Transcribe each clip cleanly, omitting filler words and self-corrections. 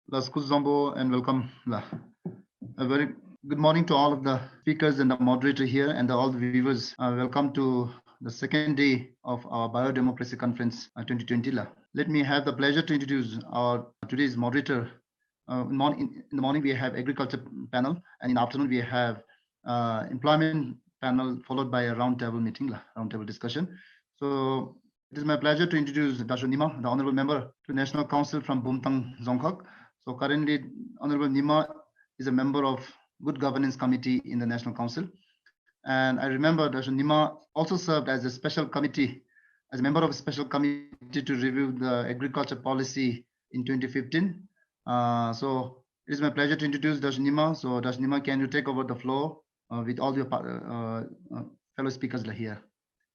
Las Kuzombo and welcome. A very good morning to all of the speakers and the moderator here and all the viewers. Welcome to the second day of our Biodemocracy Conference 2020. Let me have the pleasure to introduce our today's moderator. In the morning we have agriculture panel, and in the afternoon we have employment panel followed by a roundtable meeting, roundtable discussion. So it is my pleasure to introduce Dr. Nima, the Honorable Member to National Council from Bumtang Zongkhok. So currently, Honorable Nima is a member of Good Governance Committee in the National Council. And I remember Dr. Nima also served as a special committee, as a member of a special committee to review the agriculture policy in 2015. So it is my pleasure to introduce Dr. Nima. So Dr. Nima, can you take over the floor with all your fellow speakers here?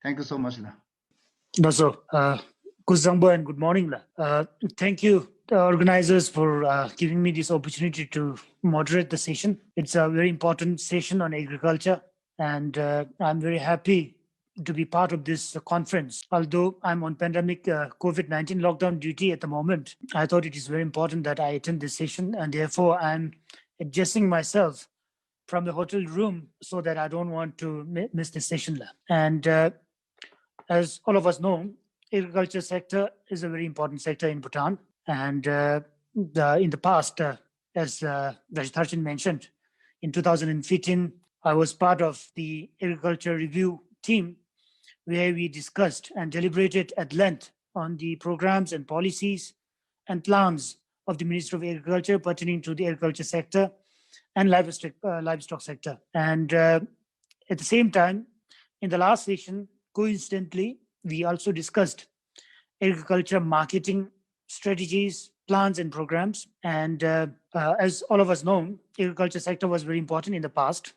Thank you so much. So, Kuzambo and good morning. Thank you, organizers, for giving me this opportunity to moderate the session. It's a very important session on agriculture, and I'm very happy to be part of this conference. Although I'm on pandemic COVID-19 lockdown duty at the moment, I thought it is very important that I attend this session, and therefore I'm adjusting myself from the hotel room so that I don't want to miss this session. And as all of us know, agriculture sector is a very important sector in Bhutan. And in the past, as Rajitharshan mentioned, in 2015, I was part of the agriculture review team where we discussed and deliberated at length on the programs and policies and plans of the Ministry of Agriculture pertaining to the agriculture sector and livestock sector. And at the same time, in the last session, coincidentally, we also discussed agriculture marketing strategies, plans, and programs. And as all of us know, agriculture sector was very important in the past,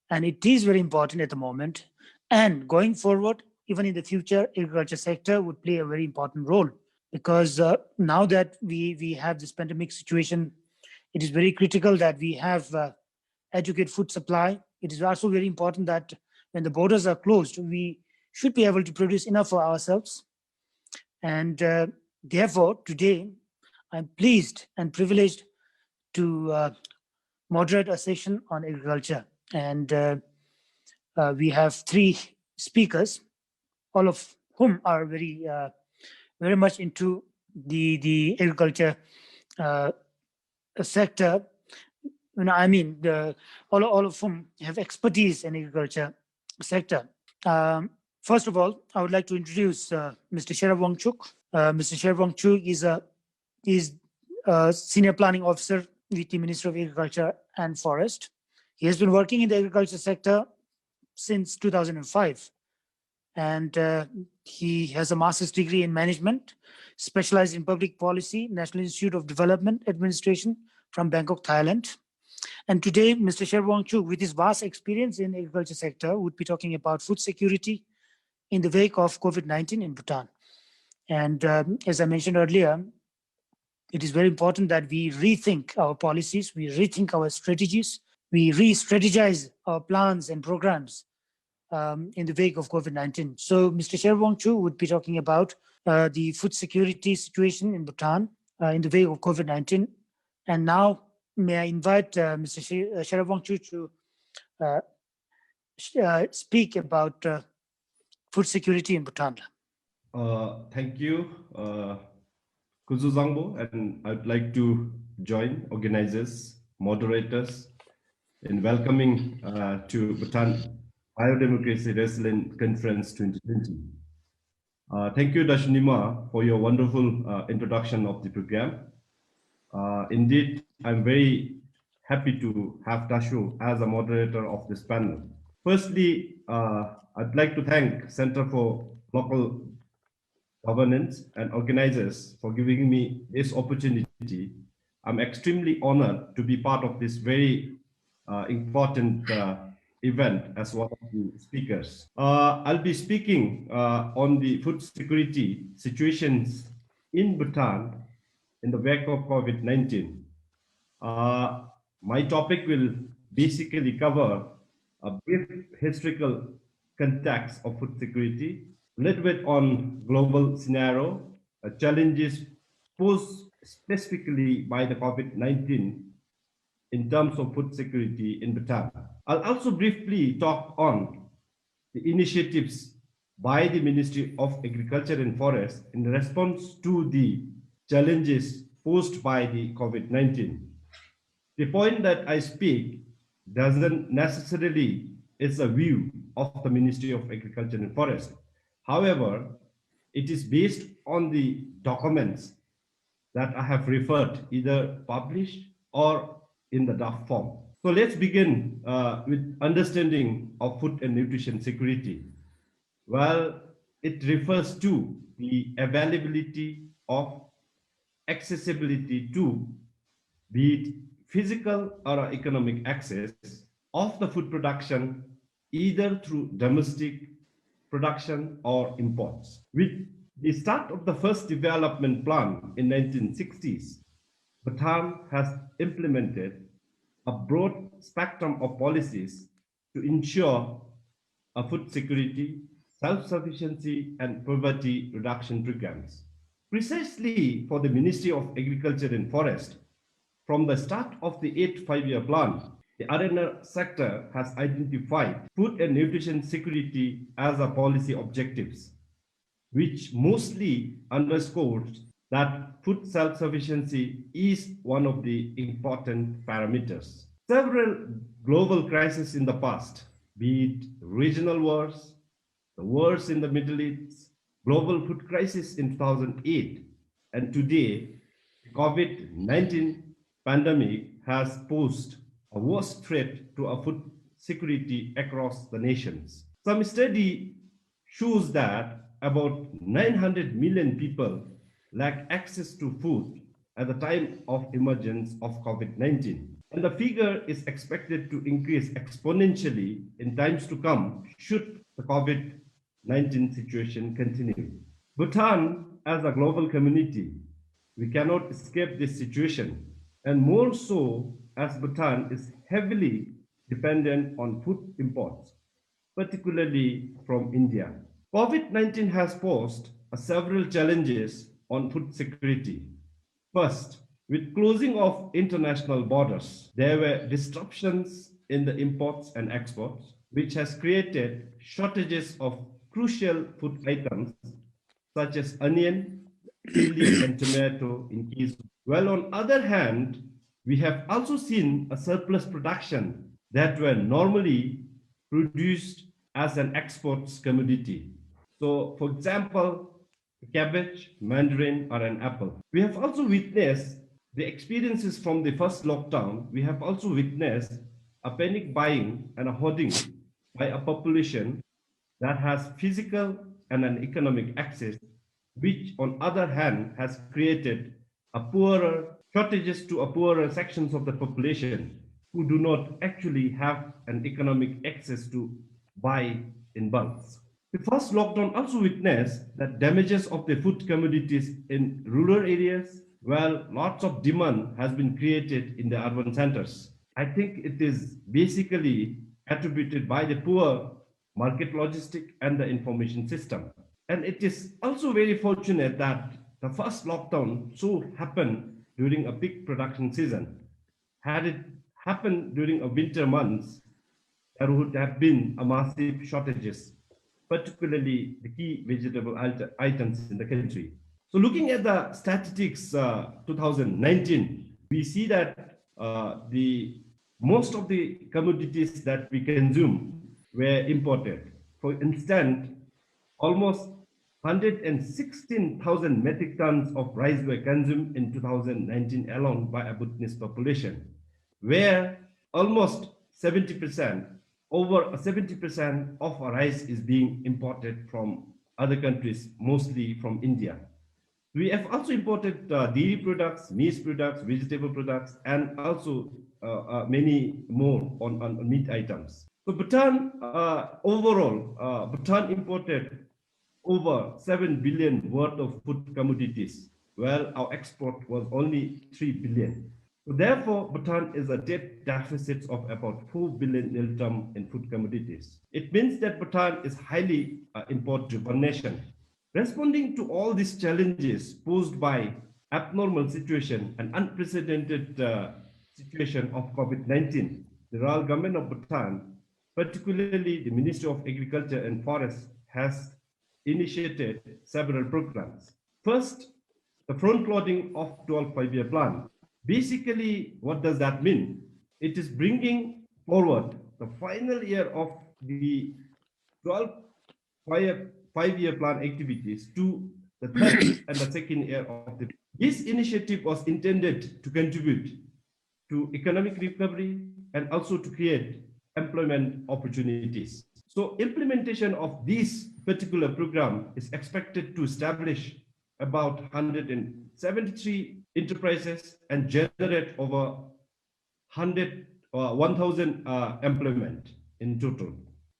and it is very important at the moment. And going forward, even in the future, agriculture sector would play a very important role, because now that we have this pandemic situation, it is very critical that we have adequate food supply. It is also very important that when the borders are closed, we should be able to produce enough for ourselves. And therefore, today, I'm pleased and privileged to moderate a session on agriculture. And we have three speakers, all of whom are very much into the agriculture sector. I mean, all of whom have expertise in agriculture sector. First of all, I would like to introduce Mr. Sherab Wangchuk. Mr. Sherab Wangchuk is a senior planning officer with the Ministry of Agriculture and Forest. He has been working in the agriculture sector since 2005, and he has a master's degree in management, specialized in public policy, National Institute of Development Administration from Bangkok, Thailand. And today, Mr. Sherab Wangchuk, with his vast experience in agriculture sector, would be talking about food security in the wake of COVID-19 in Bhutan. And as I mentioned earlier, it is very important that we rethink our policies, we rethink our strategies, we re-strategize our plans and programs in the wake of COVID-19. So Mr. Sherab Wangchuk would be talking about the food security situation in Bhutan in the wake of COVID-19. And now, may I invite Mr. Sherab Wangchuk to speak about food security in Bhutan. Thank you, Kuzu Zangbo, and I'd like to join organizers, moderators in welcoming to Bhutan Biodemocracy Resilient Conference 2020. Thank you, Dr. Nima, for your wonderful introduction of the program. Indeed, I'm very happy to have Dashu as a moderator of this panel. Firstly, I'd like to thank Center for Local Governance and organizers for giving me this opportunity. I'm extremely honored to be part of this very important event as one of the speakers. I'll be speaking on the food security situations in Bhutan in the wake of COVID-19. My topic will basically cover a brief historical context of food security, a little bit on global scenario, challenges posed specifically by the COVID-19 in terms of food security in Bhutan. I'll also briefly talk on the initiatives by the Ministry of Agriculture and Forest in response to the challenges posed by the COVID-19. The point that I speak doesn't necessarily is a view of the Ministry of Agriculture and Forest. However, it is based on the documents that I have referred, either published or in the draft form. So let's begin with understanding of food and nutrition security. Well, it refers to the availability of accessibility to, be it physical or economic access of the food production, either through domestic production or imports. With the start of the first development plan in 1960s, Bhutan has implemented a broad spectrum of policies to ensure a food security, self-sufficiency, and poverty reduction programs. Precisely for the Ministry of Agriculture and Forest, from the start of the 8th five-year plan, the RNR sector has identified food and nutrition security as a policy objectives, which mostly underscores that food self-sufficiency is one of the important parameters. Several global crises in the past, be it regional wars, the wars in the Middle East, global food crisis in 2008, and today, the COVID-19 pandemic has posed a worst threat to our food security across the nations. Some study shows that about 900 million people lack access to food at the time of emergence of COVID-19. And the figure is expected to increase exponentially in times to come should the COVID-19 situation continue. Bhutan, as a global community, we cannot escape this situation, and more so as Bhutan is heavily dependent on food imports, particularly from India. COVID-19 has posed several challenges on food security. First, with closing of international borders, there were disruptions in the imports and exports, which has created shortages of crucial food items such as onion, chili, and tomato in case. Well, on other hand, we have also seen a surplus production that were normally produced as an exports commodity. So, for example, cabbage, mandarin, or an apple. We have also witnessed the experiences from the first lockdown. We have also witnessed a panic buying and a hoarding by a population that has physical and an economic access, which on other hand has created a poorer shortages to a poorer sections of the population who do not actually have an economic access to buy in bulks. The first lockdown also witnessed that damages of the food commodities in rural areas, while lots of demand has been created in the urban centers. I think it is basically attributed by the poor market logistic and the information system. And it is also very fortunate that the first lockdown so happened during a peak production season. Had it happened during a winter months, there would have been a massive shortages, particularly the key vegetable items in the country. So looking at the statistics 2019, we see that the most of the commodities that we consume were imported. For instance, almost 116,000 metric tons of rice were consumed in 2019 alone by a Bhutanese population, where almost 70%, over 70% of our rice is being imported from other countries, mostly from India. We have also imported dairy products, meat products, vegetable products, and also many more on meat items. So Bhutan, overall, Bhutan imported over 7 billion worth of food commodities, while our export was only 3 billion. So therefore, Bhutan is a debt deficit of about 4 billion niltam in food commodities. It means that Bhutan is highly import-driven nation. Responding to all these challenges posed by abnormal situation and unprecedented situation of COVID-19, the Royal Government of Bhutan, particularly the Ministry of Agriculture and Forests, has initiated several programs. First, the front-loading of 12 5-year plan. Basically, what does that mean? It is bringing forward the final year of the 12 5-year plan activities to the third and the second year of the. This initiative was intended to contribute to economic recovery and also to create employment opportunities. So implementation of this particular program is expected to establish about 173 enterprises and generate over 1,000 employment in total.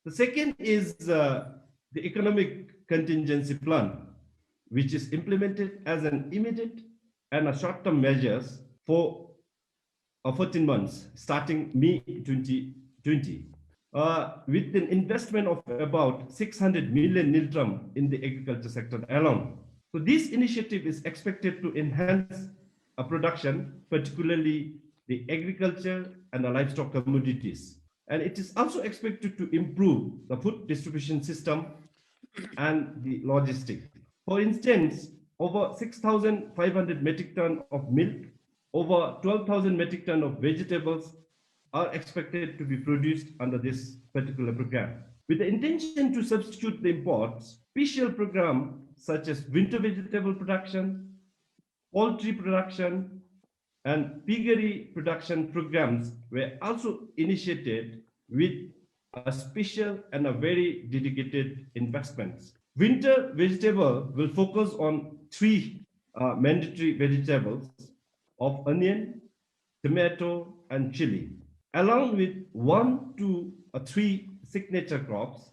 The second is the economic contingency plan, which is implemented as an immediate and a short-term measures for 14 months, starting May 2020, with an investment of about 600 million niltram in the agriculture sector alone. So this initiative is expected to enhance production, particularly the agriculture and the livestock commodities. And it is also expected to improve the food distribution system and the logistics. For instance, over 6,500 metric tons of milk, over 12,000 metric tons of vegetables are expected to be produced under this particular program. With the intention to substitute the imports, special programs such as winter vegetable production, poultry production, and piggery production programs were also initiated with a special and a very dedicated investments. Winter vegetable will focus on 3 mandatory vegetables of onion, tomato, and chili, along with 1 to 3 signature crops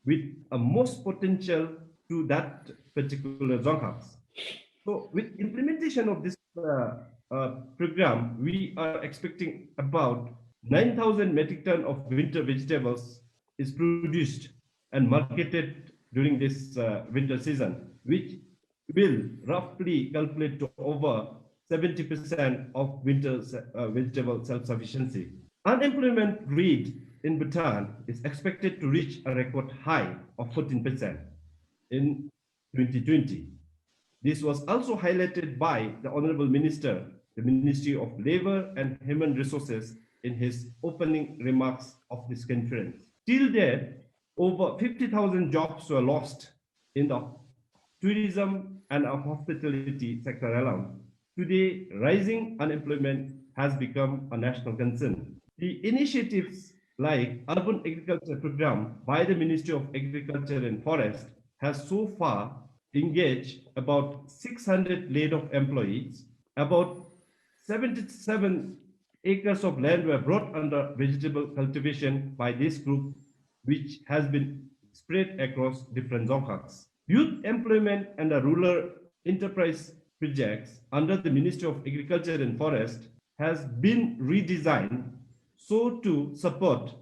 with a most potential to that particular zonghaks. So with implementation of this program, we are expecting about 9,000 metric tons of winter vegetables is produced and marketed during this winter season, which will roughly calculate to over 70% of winter vegetable self-sufficiency. Unemployment rate in Bhutan is expected to reach a record high of 14% in 2020. This was also highlighted by the Honorable Minister, the Ministry of Labor and Human Resources, in his opening remarks of this conference. Till then, over 50,000 jobs were lost in the tourism and hospitality sector alone. Today, rising unemployment has become a national concern. The initiatives like Urban Agriculture Program by the Ministry of Agriculture and Forest has so far engaged about 600 laid-off employees. About 77 acres of land were brought under vegetable cultivation by this group, which has been spread across different zonghaks. Youth employment and the rural enterprise projects under the Ministry of Agriculture and Forest has been redesigned so to support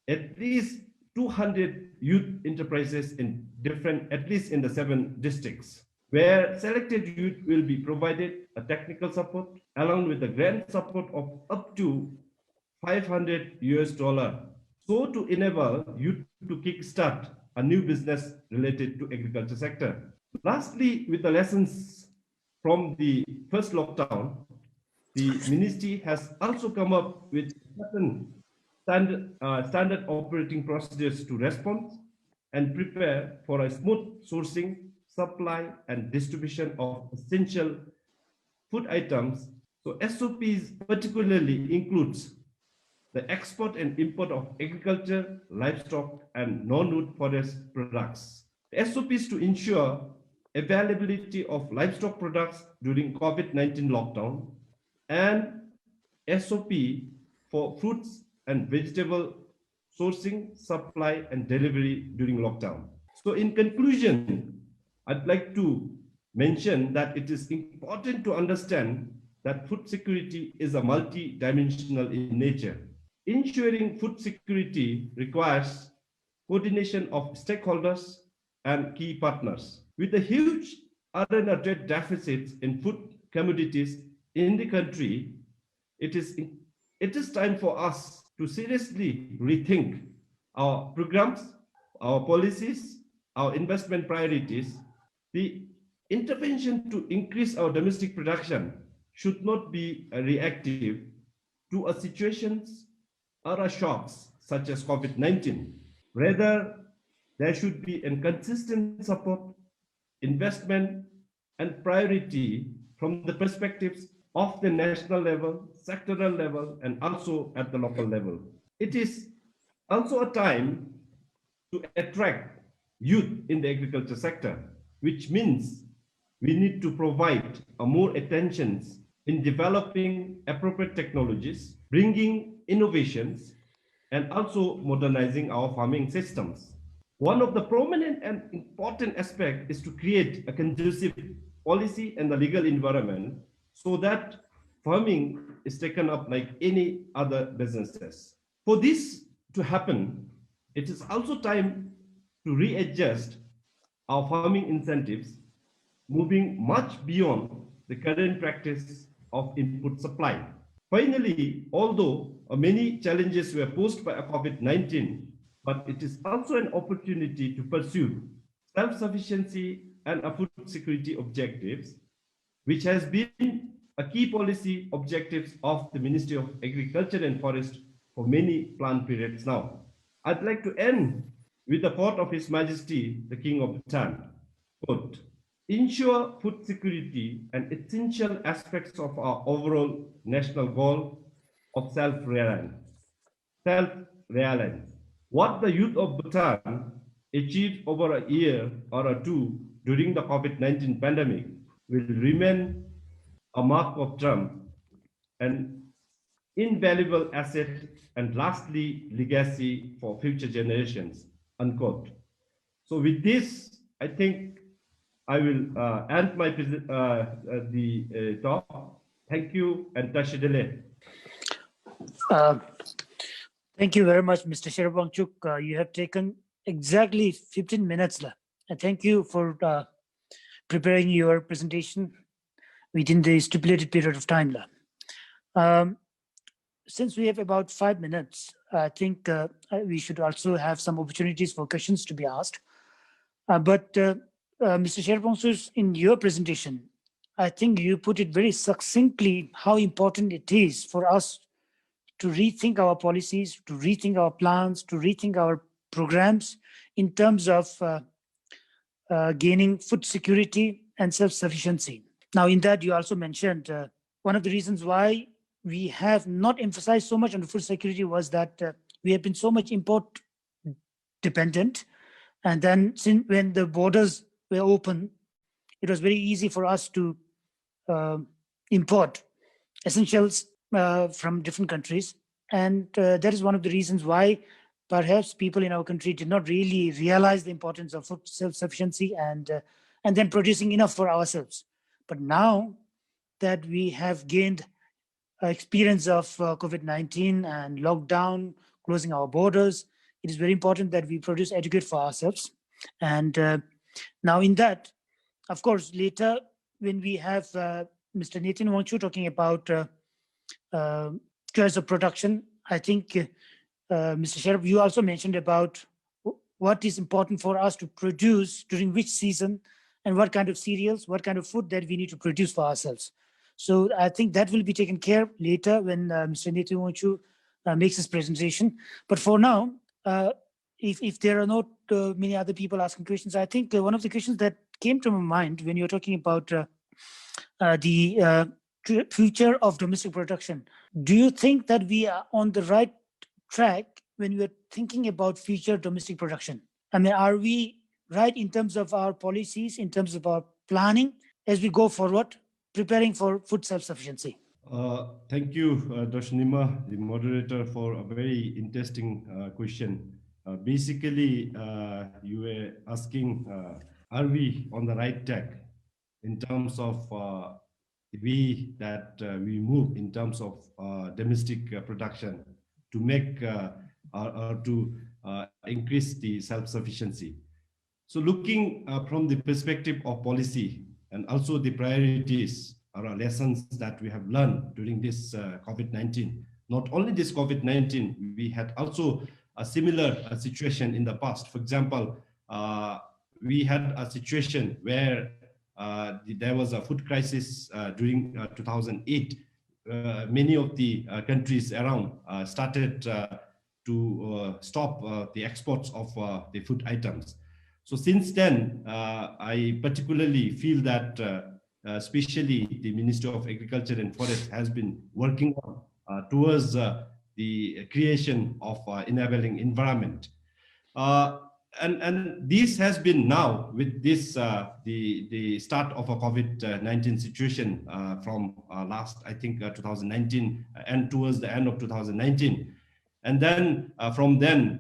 at least 200 youth enterprises in different, at least in the 7 districts, where selected youth will be provided a technical support along with the grant support of up to $500 so to enable youth to kickstart a new business related to agriculture sector. Lastly, with the lessons from the first lockdown, the ministry has also come up with certain standard operating procedures to respond and prepare for a smooth sourcing, supply, and distribution of essential food items. So SOPs particularly includes the export and import of agriculture, livestock, and non-wood forest products. SOPs to ensure availability of livestock products during COVID-19 lockdown, and SOP for fruits and vegetable sourcing, supply, and delivery during lockdown. So in conclusion, I'd like to mention that it is important to understand that food security is a multi-dimensional in nature. Ensuring food security requires coordination of stakeholders and key partners. With the huge R&D deficits in food commodities in the country, it is time for us to seriously rethink our programs, our policies, our investment priorities. The intervention to increase our domestic production should not be reactive to a situations or a shocks such as COVID-19. Rather, there should be a consistent support, investment, and priority from the perspectives of the national level, sectoral level, and also at the local level. It is also a time to attract youth in the agriculture sector, which means we need to provide more attention in developing appropriate technologies, bringing innovations, and also modernizing our farming systems. One of the prominent and important aspects is to create a conducive policy and the legal environment so that farming is taken up like any other businesses. For this to happen, it is also time to readjust our farming incentives, moving much beyond the current practice of input supply. Finally, although many challenges were posed by COVID-19, but it is also an opportunity to pursue self-sufficiency and food security objectives, which has been a key policy objectives of the Ministry of Agriculture and Forest for many plan periods now. I'd like to end with the quote of His Majesty, the King of Bhutan, quote, "Ensure food security and essential aspects of our overall national goal of self-reliance. What the youth of Bhutan achieved over a year or two during the COVID-19 pandemic will remain a mark of triumph, an invaluable asset, and lastly, legacy for future generations," unquote. So with this, I think I will end my talk. Thank you, and Tashidele. Thank you very much, Mr. Sherab Wangchuk. You have taken exactly 15 minutes. And thank you for preparing your presentation within the stipulated period of time. Since we have about 5 minutes, I think we should also have some opportunities for questions to be asked. But Mr. Sherab Wangchuk, in your presentation, I think you put it very succinctly how important it is for us to rethink our policies, to rethink our plans, to rethink our programs in terms of gaining food security and self-sufficiency. Now, in that, you also mentioned one of the reasons why we have not emphasized so much on the food security was that we have been so much import dependent. And then when the borders were open, it was very easy for us to import essentials from different countries. And that is one of the reasons why perhaps people in our country did not really realize the importance of food self-sufficiency and then producing enough for ourselves. But now that we have gained experience of COVID-19 and lockdown, closing our borders, it is very important that we produce adequate for ourselves. And now in that, of course, later when we have Mr. Nathan Wangchuk talking about choice of production, I think Mr. Sherab, you also mentioned about what is important for us to produce during which season and what kind of cereals, what kind of food that we need to produce for ourselves. So I think that will be taken care of later when Mr. Nathan Wangchuk makes his presentation. But for now, if there are not many other people asking questions, I think one of the questions that came to my mind when you're talking about the future of domestic production, do you think that we are on the right track when we're thinking about future domestic production? I mean, are we right in terms of our policies, in terms of our planning as we go forward, preparing for food self-sufficiency? Thank you, Dr. Nima, the moderator, for a very interesting question. Basically, you were asking, are we on the right track in terms of the way that we move in terms of domestic production to make or to increase the self-sufficiency? So looking from the perspective of policy and also the priorities lessons that we have learned during this COVID-19. Not only this COVID-19, we had also a similar situation in the past. For example, we had a situation where there was a food crisis during 2008. Many of the countries around started to stop the exports of the food items. So since then, I particularly feel that especially the Ministry of Agriculture and Forest has been working on towards the creation of enabling environment. And this has been now with this the start of a COVID-19 situation from last, I think, 2019 and towards the end of 2019. And then from then,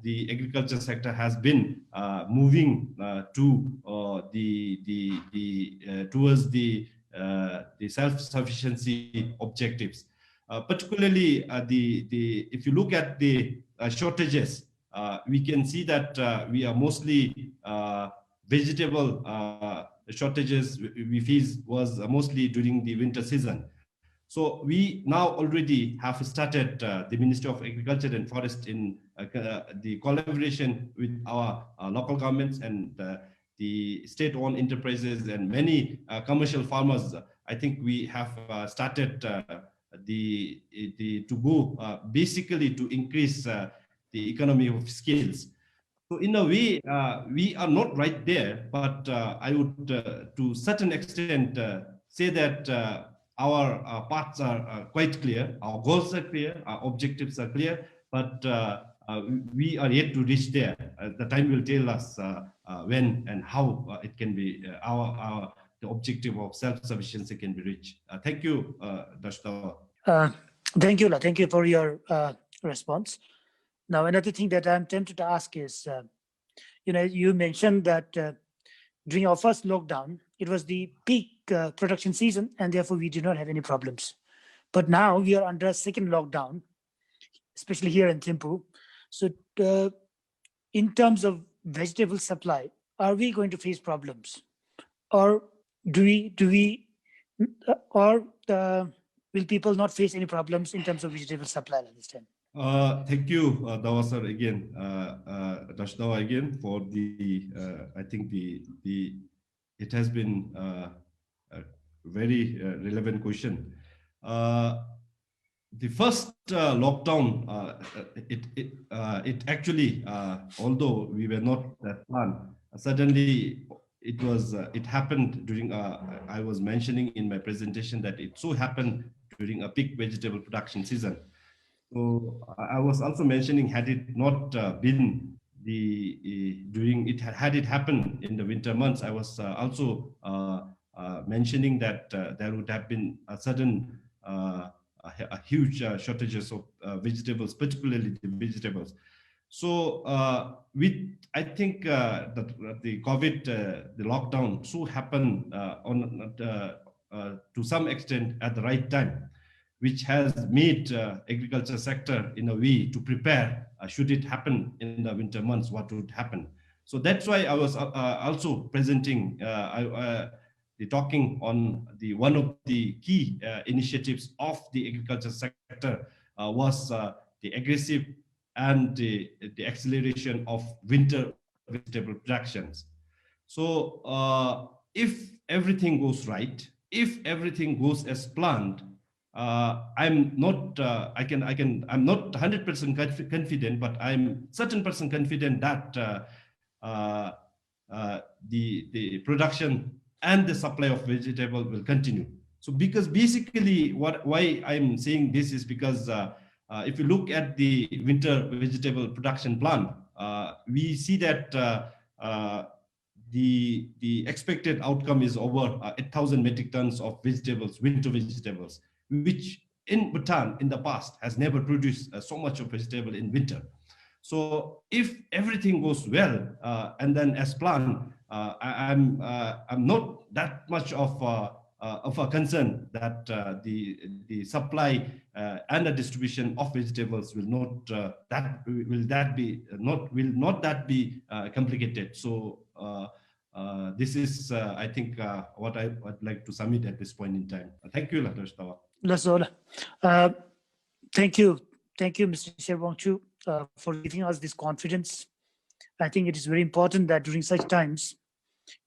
the agriculture sector has been moving to towards the self-sufficiency objectives. Particularly, if you look at the shortages, we can see that we are mostly vegetable shortages we face was mostly during the winter season. So we now already have started the Ministry of Agriculture and Forest in the collaboration with our local governments and the state-owned enterprises and many commercial farmers. I think we have started to go basically to increase the economy of skills. So in a way, we are not right there, but I would, to a certain extent, say that our paths are quite clear, our goals are clear, our objectives are clear, but we are yet to reach there. The time will tell us when and how it can be, the objective of self-sufficiency can be reached. Thank you, Dr. Thank you, La. Thank you for your response. Now, another thing that I'm tempted to ask is, you mentioned that during our first lockdown, it was the peak production season, and therefore we did not have any problems. But now we are under a second lockdown, especially here in Thimphu. So in terms of vegetable supply, are we going to face problems? Or will people not face any problems in terms of vegetable supply at this time? Thank you, Dawa sir, again, Dash Dawa again, for the, I think it has been a very relevant question. The first lockdown, it actually, although we were not that planned, suddenly it happened during, I was mentioning in my presentation that it so happened during a peak vegetable production season. So I was also mentioning, had it not been had it happened in the winter months, I was also mentioning that there would have been a sudden, a huge shortages of vegetables, particularly the vegetables. So I think that the COVID, the lockdown, so happened to some extent at the right time, which has made agriculture sector in a way to prepare should it happen in the winter months, what would happen. So that's why I was also presenting, talking on one of the key initiatives of the agriculture sector was the aggressive and the acceleration of winter vegetable productions. So if everything goes right, if everything goes as planned, I'm not. I'm not 100% confident, but I'm certain percent confident that the production and the supply of vegetable will continue. So, because basically, why I'm saying this is because if you look at the winter vegetable production plan, we see that the expected outcome is over 8,000 metric tons of vegetables, winter vegetables, which in Bhutan in the past has never produced so much of vegetable in winter. So if everything goes well and then as planned, I'm not that much of a concern that the supply and the distribution of vegetables will not be complicated. So This is, I think, what I would like to submit at this point in time. Thank you, Dr. Tawa. That's all. Thank you. Thank you, Mr. Sherwangchu, for giving us this confidence. I think it is very important that during such times,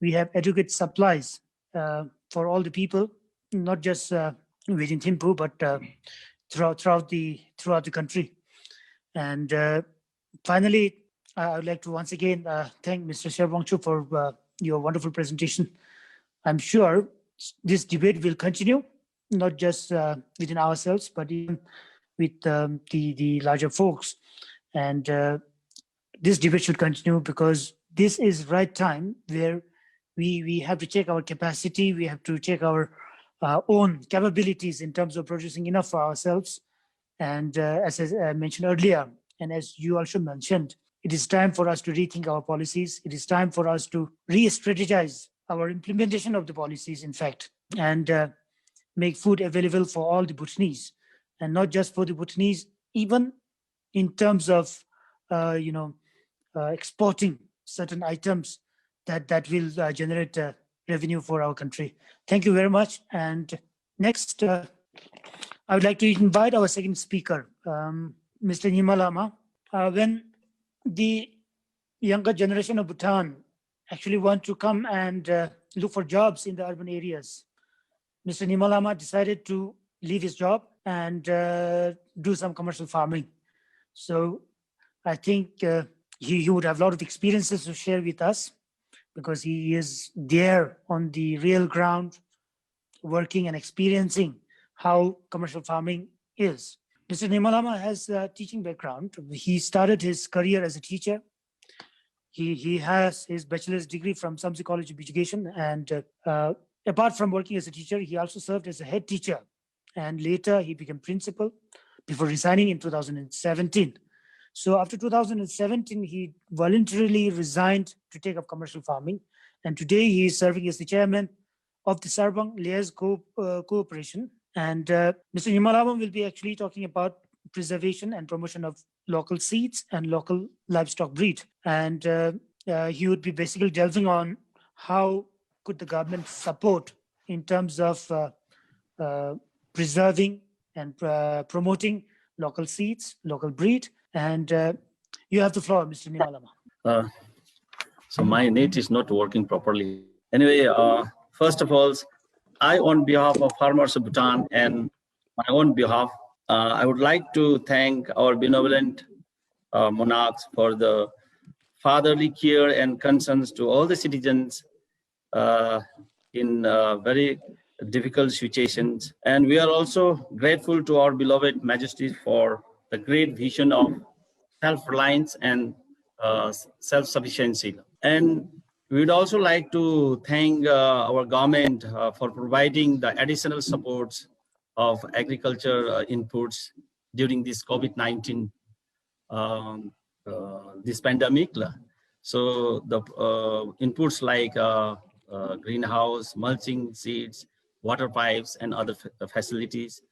we have adequate supplies for all the people, not just within Thimphu, but throughout the country. And finally, I would like to once again thank Mr. Sherwangchu for your wonderful presentation. I'm sure this debate will continue, not just within ourselves, but even with the larger folks. And this debate should continue because this is right time where we have to check our capacity, we have to check our own capabilities in terms of producing enough for ourselves. And as I mentioned earlier, and as you also mentioned, it is time for us to rethink our policies. It is time for us to re-strategize our implementation of the policies, in fact, and make food available for all the Bhutanese, and not just for the Bhutanese, even in terms of, exporting certain items that will generate revenue for our country. Thank you very much. And next, I would like to invite our second speaker, Mr. Nyima Lama. When the younger generation of Bhutan actually want to come and look for jobs in the urban areas, Mr. Nyima Lama decided to leave his job and do some commercial farming. So I think he would have a lot of experiences to share with us because he is there on the real ground, working and experiencing how commercial farming is. Mr. Nyima Lama has a teaching background. He started his career as a teacher. He has his bachelor's degree from Samsi College of Education, and apart from working as a teacher, he also served as a head teacher, and later he became principal before resigning in 2017. So after 2017, he voluntarily resigned to take up commercial farming, and today he is serving as the chairman of the Sarbang Layers Cooperation. And Mr. Nyima Lama will be actually talking about preservation and promotion of local seeds and local livestock breed. And he would be basically delving on how could the government support in terms of preserving and promoting local seeds, local breed. And you have the floor, Mr. Nyima Lama. So my net is not working properly. Anyway, first of all, I, on behalf of farmers of Bhutan and my own behalf, I would like to thank our benevolent monarchs for the fatherly care and concerns to all the citizens in very difficult situations. And we are also grateful to our beloved majesties for the great vision of self-reliance and self-sufficiency. And we would also like to thank our government for providing the additional supports of agriculture inputs during this COVID-19, this pandemic. So the inputs like greenhouse, mulching seeds, water pipes, and other facilities,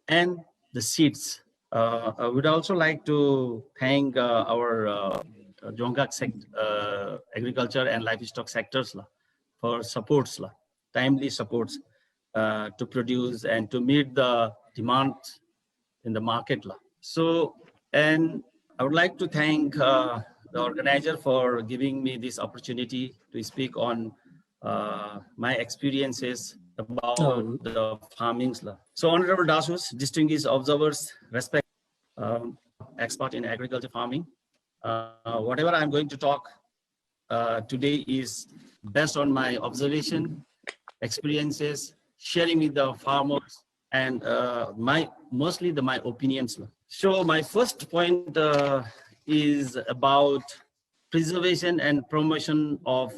and the seeds. I would also like to thank our Jongak agriculture and livestock sectors for supports, timely supports to produce and to meet the demand in the market. So, and I would like to thank the organizer for giving me this opportunity to speak on my experiences about the farming. So, Honorable Dasus, distinguished observers, respect expert in agriculture farming. Whatever I'm going to talk today is based on my observation, experiences, sharing with the farmers, and mostly my opinions. So my first point is about preservation and promotion of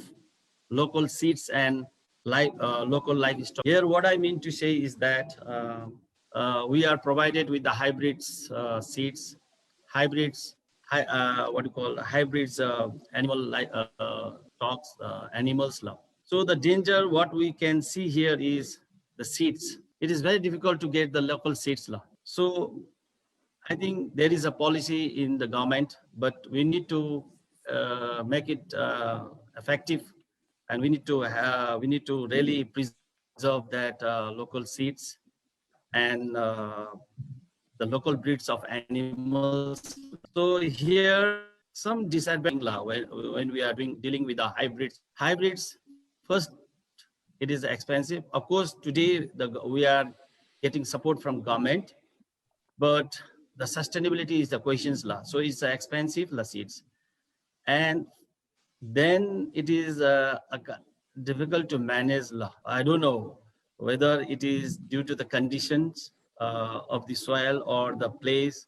local seeds and local livestock. Here, what I mean to say is that we are provided with the hybrids seeds, hybrids, hybrids animal stocks, animals. So the danger, what we can see here is the seeds. It is very difficult to get the local seeds. So I think there is a policy in the government, but we need to make it effective and we need to really preserve that local seeds and the local breeds of animals. So here some disadvantage when we are dealing with the hybrids. Hybrids, first, it is expensive. Of course, today we are getting support from government, but the sustainability is the questions la. So it's expensive la seeds, and then it is difficult to manage la. I don't know whether it is due to the conditions of the soil or the place.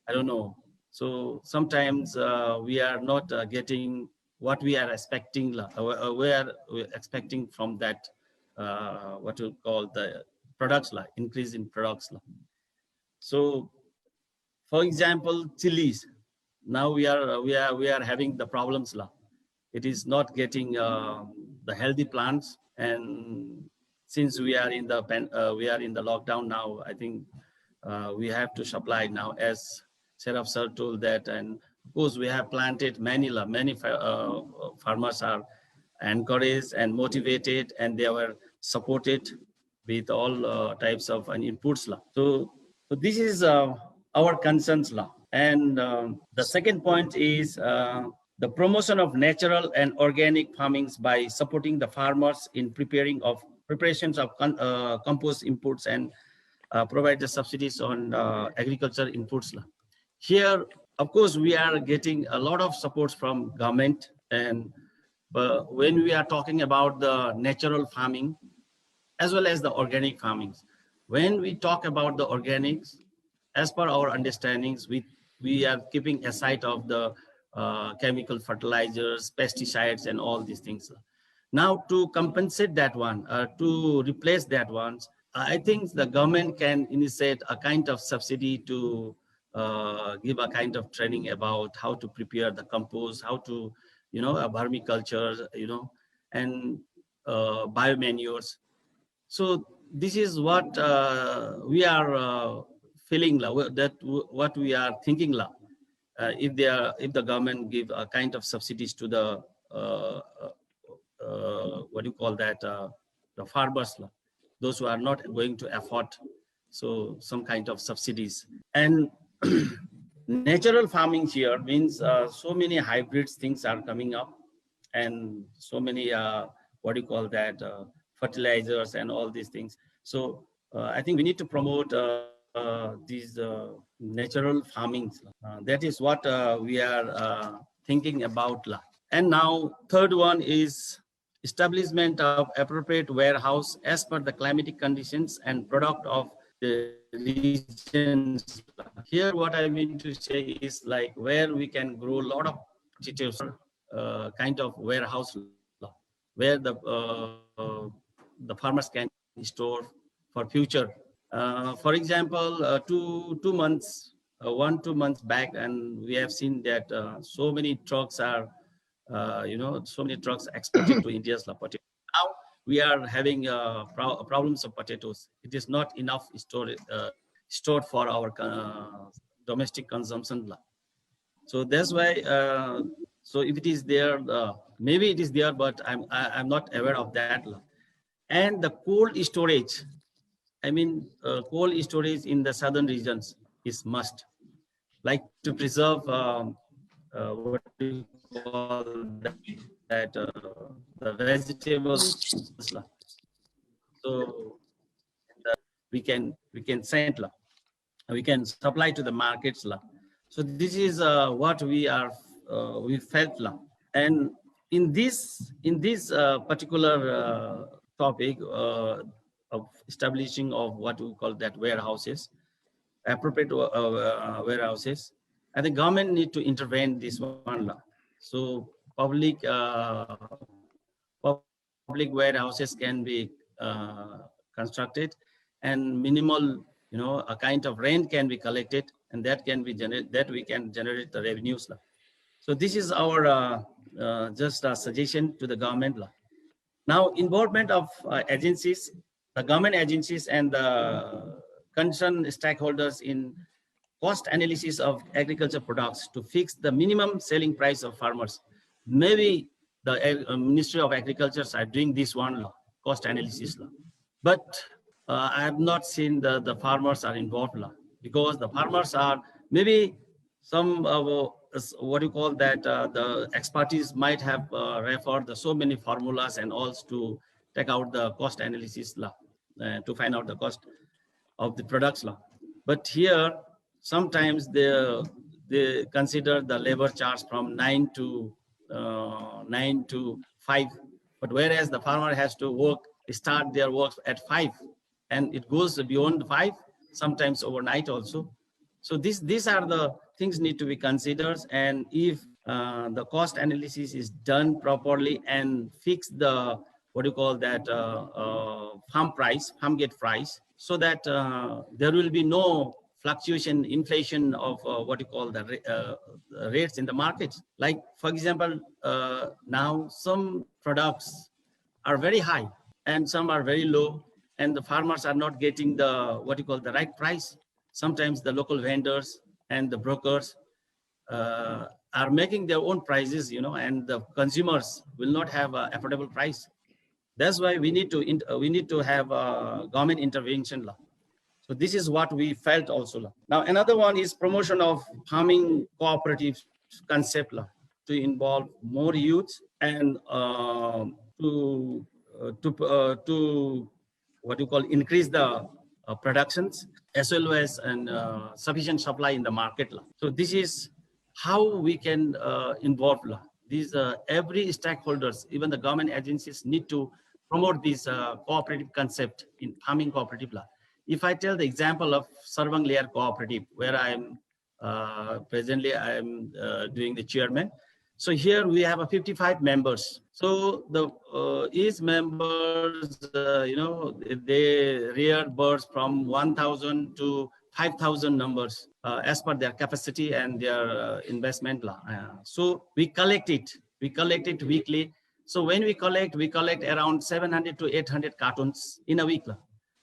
I don't know. So sometimes we are not getting what we are expecting. We're expecting from that what we call the products, increase in products. So, for example, chilies. Now we are having the problems. It is not getting the healthy plants, and since we are in the lockdown now, I think we have to supply now, as Seraph sir told that, and of course we have planted many farmers are encouraged and motivated, and they were supported with all types of inputs. So this is our concerns. And the second point is the promotion of natural and organic farmings by supporting the farmers in preparations of compost inputs and provide the subsidies on agriculture inputs. Here, of course, we are getting a lot of supports from government, and when we are talking about the natural farming as well as the organic farmings, when we talk about the organics, as per our understandings, we are keeping aside of the chemical fertilizers, pesticides, and all these things. Now, to compensate that one, to replace that one, I think the government can initiate a kind of subsidy to give a kind of training about how to prepare the compost, how to, vermiculture, and biomanures. So this is what we are feeling, that what we are thinking. If the government give a kind of subsidies to the what do you call that, the farmers, those who are not going to afford, so some kind of subsidies. And natural farming here means so many hybrids things are coming up, and so many what do you call that, fertilizers and all these things. So I think we need to promote these natural farmings. That is what we are thinking about. And now third one is establishment of appropriate warehouse as per the climatic conditions and product of the regions. Here what I mean to say is like where we can grow a lot of potatoes, kind of warehouse where the farmers can store for future. For example, 2 months, 1-2 months back, and we have seen that so many trucks are, so many trucks exported to India's potato. Now we are having problems of potatoes. It is not enough stored for our domestic consumption. So that's why. So if it is there, maybe it is there, but I'm not aware of that. And the cold storage. I mean, cold storage in the southern regions is must, like to preserve what we call that the vegetables. So we can send, we can supply to the markets. So this is what we felt. And in this particular topic of establishing of what we call that warehouses, appropriate warehouses, and the government need to intervene this one. So public warehouses can be constructed, and minimal, a kind of rent can be collected, and that can be we can generate the revenues. So this is our just a suggestion to the government. Now, involvement of agencies, the government agencies and the concerned stakeholders in cost analysis of agriculture products to fix the minimum selling price of farmers. Maybe the Ministry of Agriculture are doing this one law, cost analysis law. But I have not seen the farmers are involved law, because the farmers are maybe some what do you call that, the expertise might have referred the so many formulas and all to take out the cost analysis law, to find out the cost of the products law. But here sometimes they consider the labor charge from 9 to 5, but whereas the farmer has to start their work at 5, and it goes beyond 5, sometimes overnight also. So these are the things need to be considered, and if the cost analysis is done properly and fix the what do you call that, farm gate price, so that there will be no fluctuation, inflation of what you call the rates in the market. Like for example, now some products are very high and some are very low, and the farmers are not getting the what you call the right price. Sometimes the local vendors and the brokers are making their own prices, and the consumers will not have an affordable price. That's why we need to have a government intervention law. So this is what we felt also. Now another one is promotion of farming cooperative concept law, to involve more youth and to what you call increase the productions, as well as sufficient supply in the market law. So this is how we can involve law. These every stakeholders, even the government agencies, need to promote this cooperative concept in farming cooperative law. If I tell the example of Sarvang Layer Cooperative, where I'm presently I'm doing the chairman. So here we have 55 members. So the each members, they rear birds from 1,000 to 5,000 numbers as per their capacity and their investment law. So we collect it weekly. So when we collect around 700 to 800 cartons in a week,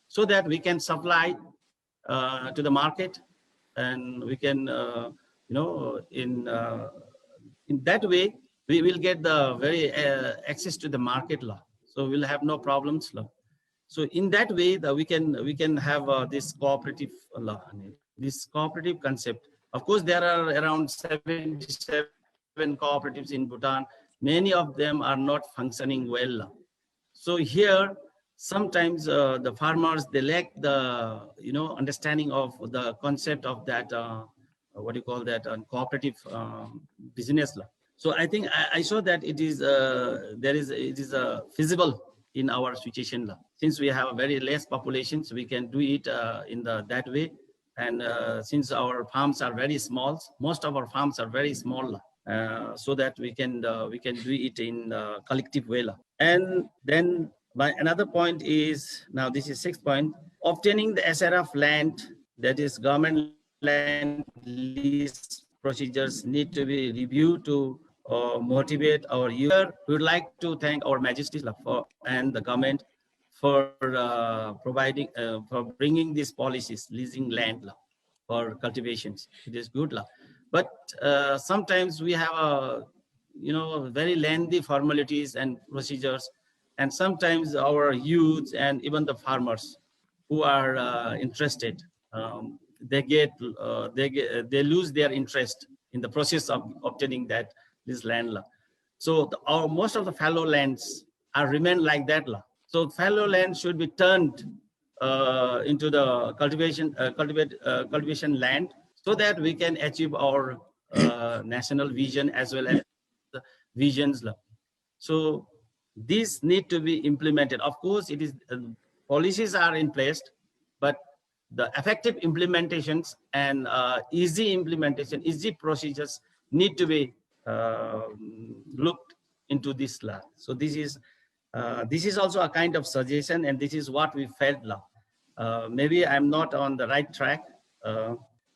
so that we can supply to the market, and we can, in that way, we will get the very access to the market law. So we'll have no problems law. So in that way, that we can have this cooperative law, this cooperative concept. Of course, there are around 77 cooperatives in Bhutan. Many of them are not functioning well. So here, sometimes the farmers, they lack the understanding of the concept of that what do you call that, cooperative business law. So I think I saw that it is feasible in our situation law. Since we have a very less population, so we can do it in that way. And since our farms are very small, most of our farms are very small, so that we can do it in collective way. And then another point is, now this is 6th point, obtaining the SRF land, that is government land lease procedures, need to be reviewed to motivate our user. We would like to thank our Majesty and the government for providing, for bringing these policies, leasing land for cultivations. It is good law. But sometimes we have very lengthy formalities and procedures, and sometimes our youth and even the farmers who are interested, they lose their interest in the process of obtaining this land law. So most of the fallow lands remain like that law. So fallow land should be turned into the cultivation land, so that we can achieve our national vision as well as the visions law. So these need to be implemented. Of course, it is policies are in place, but the effective implementations and easy implementation, easy procedures need to be looked into this law. So this is also a kind of suggestion, and this is what we felt law. Maybe I'm not on the right track.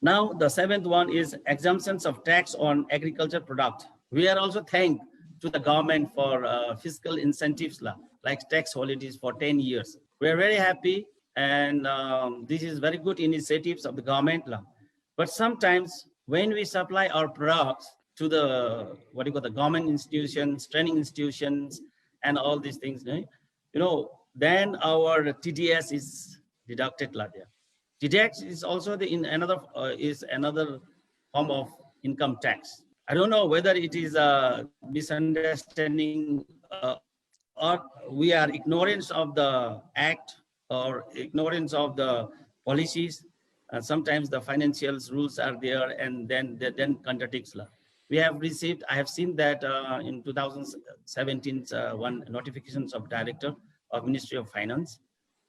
Now the 7th one is exemptions of tax on agriculture product. We are also thankful to the government for fiscal incentives law, like tax holidays for 10 years. We are very happy, and this is very good initiatives of the government law. But sometimes when we supply our products, to the, what do you call, the government institutions, training institutions, and all these things, then our TDS is deducted. TDS is also another form of income tax. I don't know whether it is a misunderstanding or we are ignorance of the act or ignorance of the policies. Sometimes the financial rules are there and then contradicts law. I have seen that in 2017, one notifications of director of Ministry of Finance,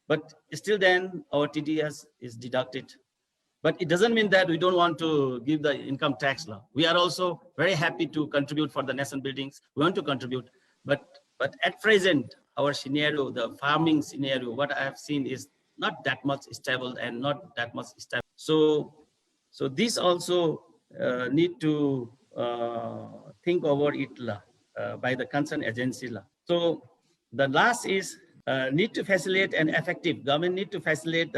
but still then our TDS is deducted. But it doesn't mean that we don't want to give the income tax law. We are also very happy to contribute for the nation buildings. We want to contribute, but at present, our scenario, the farming scenario, what I have seen is not that much stable and not that much stable. So this also need to think over it by the concerned agency. So the last is need to facilitate an effective, government need to facilitate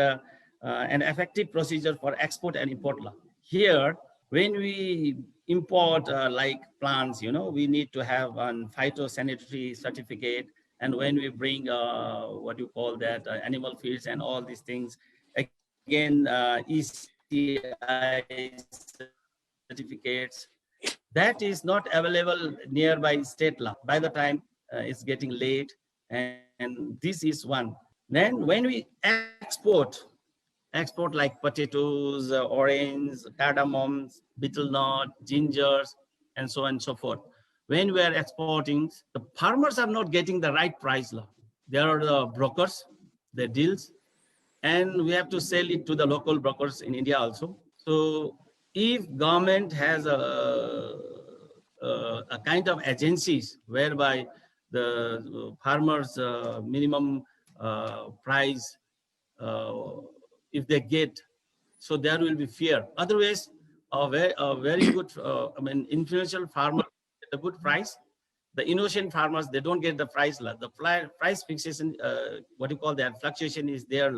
an effective procedure for export and import law. Here, when we import like plants, we need to have a phytosanitary certificate. And when we bring what you call that animal feeds and all these things, again, ECI certificates, that is not available nearby state law. By the time it's getting late, and this is one. Then when we export like potatoes, orange, cardamoms, betel nut, gingers, and so on and so forth. When we are exporting, the farmers are not getting the right price. There are the brokers, the deals, and we have to sell it to the local brokers in India also. So if government has a kind of agencies whereby the farmers minimum price, if they get, so there will be fear. Otherwise, a very good, influential farmer get a good price. The innocent farmers, they don't get the price. The price fixation, what you call that, fluctuation is there.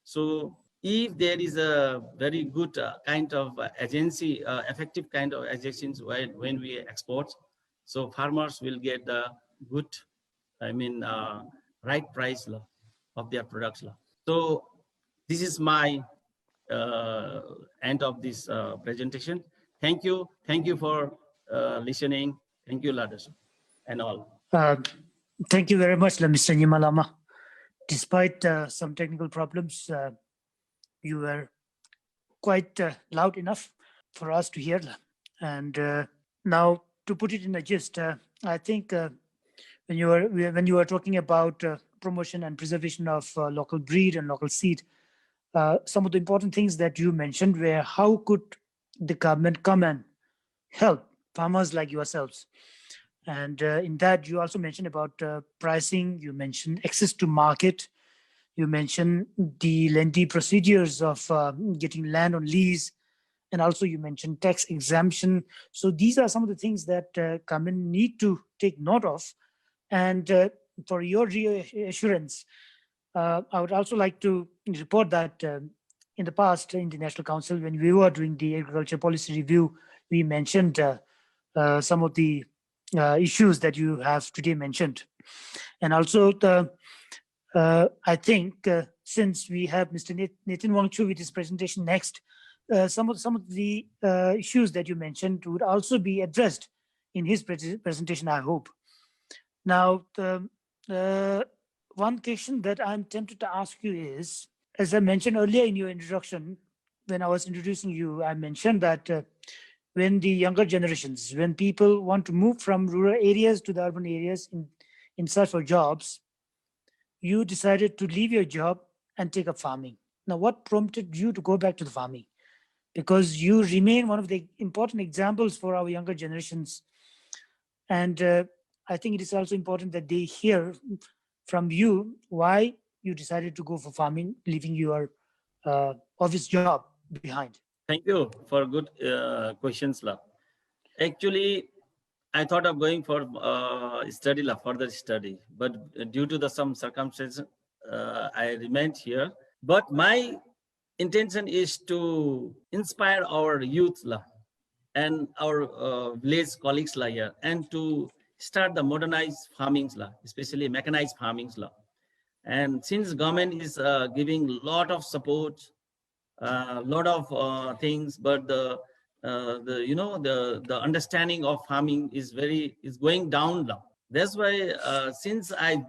So if there is a very good kind of agency, effective kind of agencies when we export, so farmers will get the good, right price of their products. So this is my end of this presentation. Thank you for listening. Thank you, Ladas, and all. Thank you very much, Mr. Nyimalama. Despite some technical problems, you were quite loud enough for us to hear. And now, to put it in a gist, I think when you were talking about promotion and preservation of local breed and local seed, some of the important things that you mentioned were how could the government come and help farmers like yourselves. And in that, you also mentioned about pricing, you mentioned access to market, you mentioned the lengthy procedures of getting land on lease, and also you mentioned tax exemption. So these are some of the things that government need to take note of. And for your reassurance, I would also like to report that in the past, in the National Council, when we were doing the agriculture policy review, we mentioned some of the issues that you have today mentioned. And also, I think since we have Mr. Nitin Wangchu with his presentation next, some of the issues that you mentioned would also be addressed in his presentation, I hope. Now, one question that I'm tempted to ask you is, as I mentioned earlier in your introduction, when I was introducing you, I mentioned that when the younger generations, when people want to move from rural areas to the urban areas in search for jobs, you decided to leave your job and take up farming. Now, what prompted you to go back to the farming? Because you remain one of the important examples for our younger generations. And I think it is also important that they hear from you why you decided to go for farming, leaving your office job behind. Thank you for good questions, La. Actually, I thought of going for further study, but due to some circumstances, I remained here. But my intention is to inspire our youth, La. and our village colleagues here, and to start the modernized farmings, especially mechanized farmings. And since government is giving a lot of support, lot of things, but the understanding of farming is going down now. That's why since I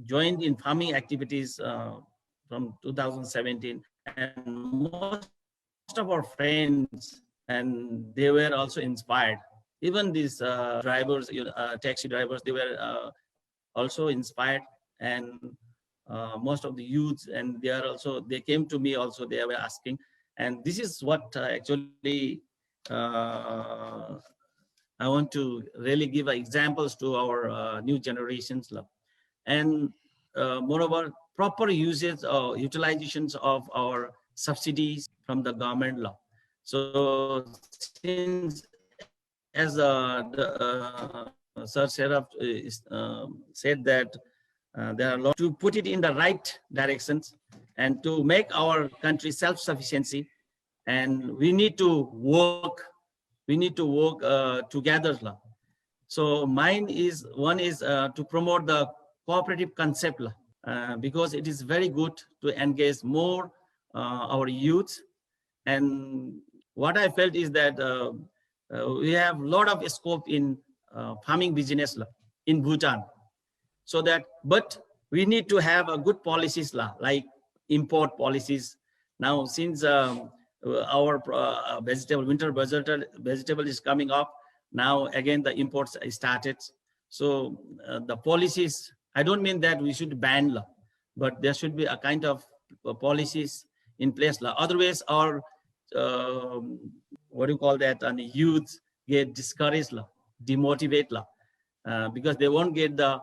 joined in farming activities from 2017, and most of our friends, and they were also inspired. Even these drivers, taxi drivers, they were also inspired, and most of the youths, and they came to me also, they were asking. And this is what actually I want to really give examples to our new generations. And moreover, proper usage or utilizations of our subsidies from the government law. So since, as Sir Seraph said, that there are a lot to put it in the right directions and to make our country self-sufficiency, and we need to work together. So one is to promote the cooperative concept, because it is very good to engage more our youth. And what I felt is that we have a lot of scope in farming business in Bhutan. So that, but we need to have a good policies like import policies. Now, since our winter vegetable is coming up, now again the imports started. So the policies, I don't mean that we should ban, but there should be a kind of policies in place. Otherwise, our what do you call that? And youth get discouraged, demotivated, because they won't get the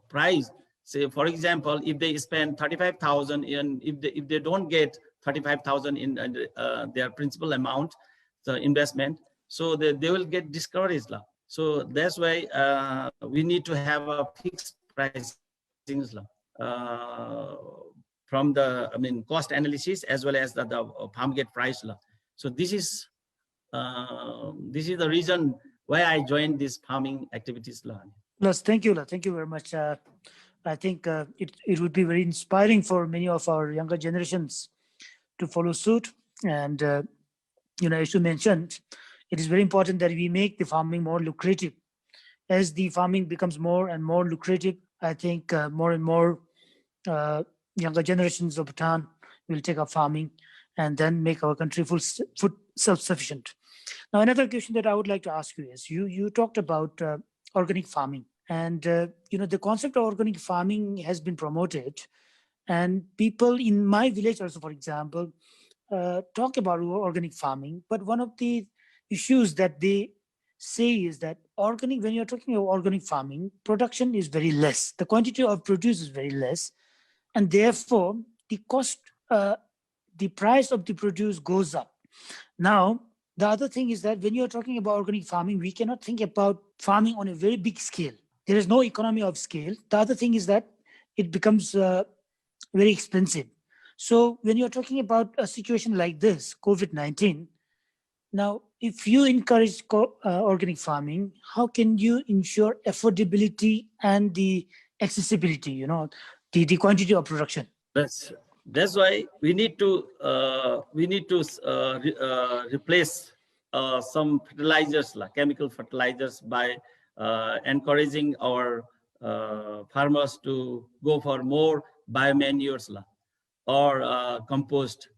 price. Say, for example, if they spend 35,000, and if they don't get 35,000 in their principal amount, the investment, so they will get discouraged. So that's why we need to have a fixed price from the cost analysis, as well as the farm gate price. So this is the reason why I joined this farming activities. Plus, thank you very much. I think it would be very inspiring for many of our younger generations to follow suit. And as you mentioned, it is very important that we make the farming more lucrative. As the farming becomes more and more lucrative, I think more and more younger generations of Bhutan will take up farming and then make our country food self-sufficient. Now, another question that I would like to ask you is, you talked about organic farming, and the concept of organic farming has been promoted, and people in my village also, for example, talk about organic farming. But one of the issues that they say is that when you're talking about organic farming, production is very less. The quantity of produce is very less, and therefore the cost, the price of the produce goes up. Now, the other thing is that when you're talking about organic farming, we cannot think about farming on a very big scale. There is no economy of scale. The other thing is that it becomes very expensive. So when you're talking about a situation like this, COVID-19, now, if you encourage organic farming, how can you ensure affordability and the accessibility, the quantity of production? That's why we need to replace some fertilizers, like chemical fertilizers, by encouraging our farmers to go for more biomanures or compost.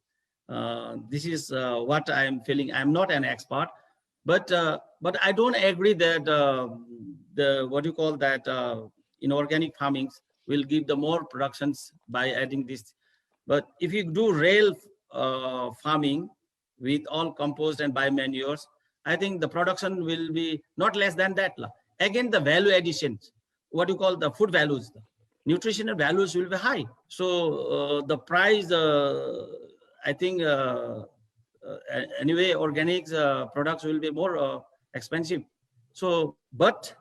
This is what I am feeling. I'm not an expert, but I don't agree that inorganic farming will give the more productions by adding this. But if you do real farming with all compost and biomanures, I think the production will be not less than that. Again, the value additions, what you call the food values, the nutritional values will be high. So the price, I think, anyway, organic products will be more expensive. So, but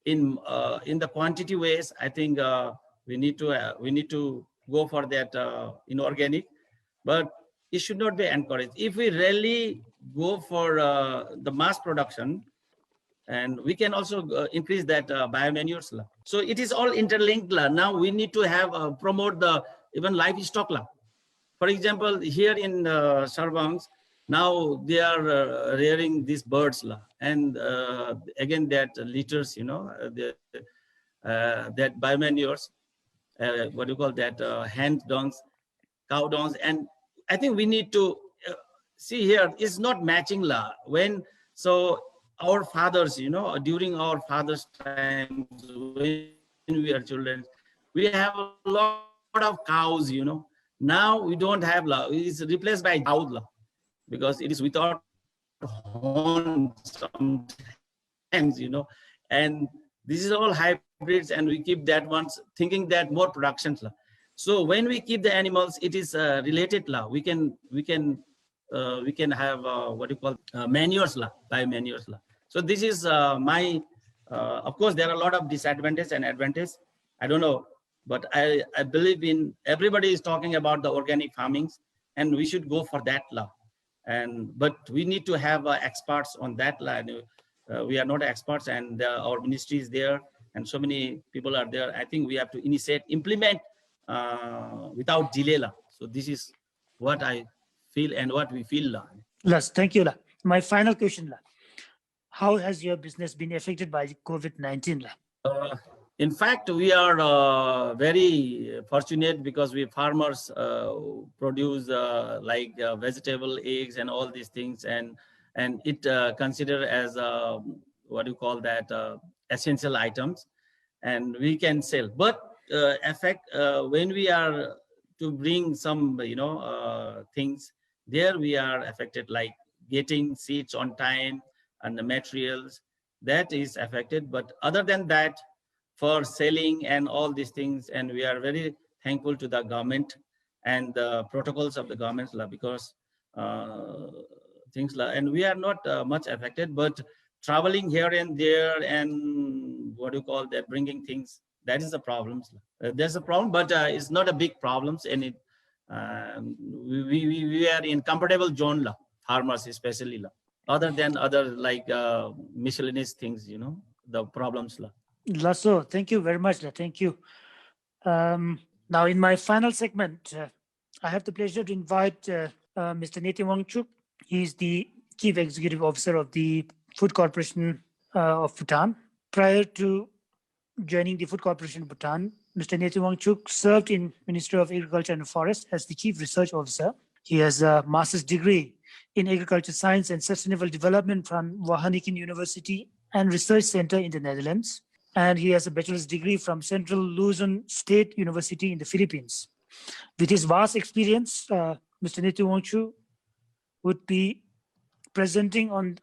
in the quantity ways, I think we need to go for that inorganic, but it should not be encouraged. If we really go for the mass production, and we can also increase that biomanures. So it is all interlinked. Now we need to have promote the even livestock. For example, here in Sarvangs, now they are rearing these birds, and again that litters, that biomanures, what do you call that, hand dungs, cow dungs, and I think we need to see here is not matching when so our fathers, during our fathers' times when we are children, we have a lot of cows, Now we don't have it's replaced by cow because it is without horn sometimes, and this is all hybrids, and we keep that ones thinking that more productions. So when we keep the animals, it is related. We can have what you call manures, biomanures. So this is my. Of course, there are a lot of disadvantages and advantages. I don't know, but I believe in everybody is talking about the organic farmings, and we should go for that but we need to have experts on that line. We are not experts, and our ministry is there, and so many people are there. I think we have to initiate, implement without delay. So this is what I feel and what we feel. Yes, thank you. My final question. How has your business been affected by COVID-19? In fact, we are very fortunate because we farmers produce vegetable, eggs, and all these things, and it considered as what do you call that, essential items, and we can sell. But when we are to bring some things, there we are affected, like getting seeds on time and the materials, that is affected. But other than that, for selling and all these things, and we are very thankful to the government and the protocols of the government, because things and we are not much affected. But traveling here and there, and what do you call that, bringing things, that is the problems. There's a problem, but it's not a big problems, and it we are in comfortable zone, farmers especially, other than other like miscellaneous things, the problems. Lasso, thank you very much. Thank you. Now, in my final segment, I have the pleasure to invite Mr. Neti Wangchuk. He is the Chief Executive Officer of the Food Corporation of Bhutan. Prior to joining the Food Corporation of Bhutan, Mr. Neti Wangchuk served in Ministry of Agriculture and Forest as the Chief Research Officer. He has a master's degree in Agriculture Science and Sustainable Development from Wageningen University and Research Center in the Netherlands. And he has a bachelor's degree from Central Luzon State University in the Philippines. With his vast experience, Mr. Neti Wangchuk would be presenting on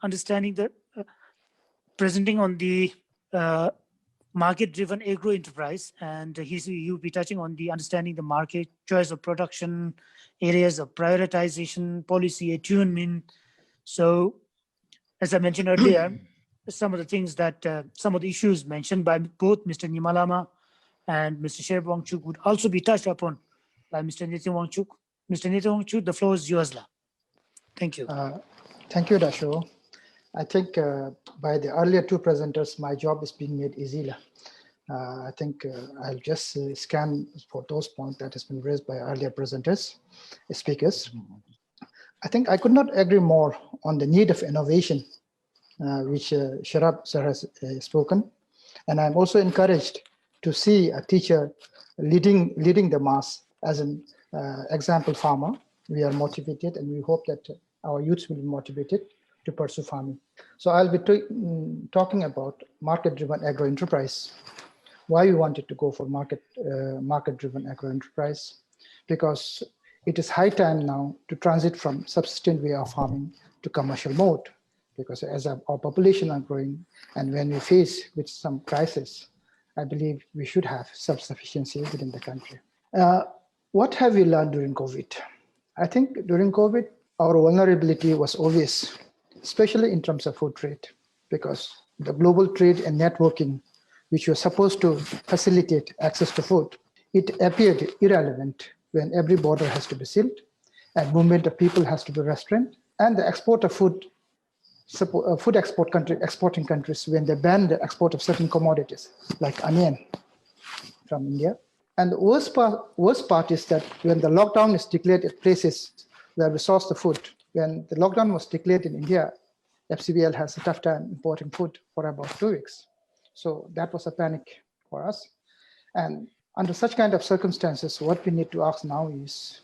the market-driven agro-enterprise, and he will be touching on the understanding the market, choice of production, areas of prioritization, policy attunement. So, as I mentioned earlier, some of the things that, some of the issues mentioned by both Mr. Nimalama and Mr. Sherab Wangchuk would also be touched upon by Mr. Neti Wangchuk. Mr. Neti Wangchuk, the floor is yours. Thank you. Thank you, Dasho. I think by the earlier two presenters, my job is being made easy. I think I'll just scan for those points that has been raised by earlier speakers. I think I could not agree more on the need of innovation, which Sherab sir has spoken. And I'm also encouraged to see a teacher leading the mass as an example farmer. We are motivated, and we hope that our youths will be motivated to pursue farming. So I'll be talking about market-driven agro-enterprise. Why we wanted to go for market-driven agro-enterprise? Because it is high time now to transit from subsistence way of farming to commercial mode. Because as our population are growing, and when we face with some crisis, I believe we should have self-sufficiency within the country. What have we learned during COVID? I think during COVID, our vulnerability was obvious, especially in terms of food trade, because the global trade and networking, which was supposed to facilitate access to food, it appeared irrelevant when every border has to be sealed and movement of people has to be restrained, and the export of food exporting countries when they ban the export of certain commodities like onion from India. And the worst part is that when the lockdown is declared at places where we source the food, when the lockdown was declared in India, FCBL has a tough time importing food for about 2 weeks. So that was a panic for us. And under such kind of circumstances, what we need to ask now is,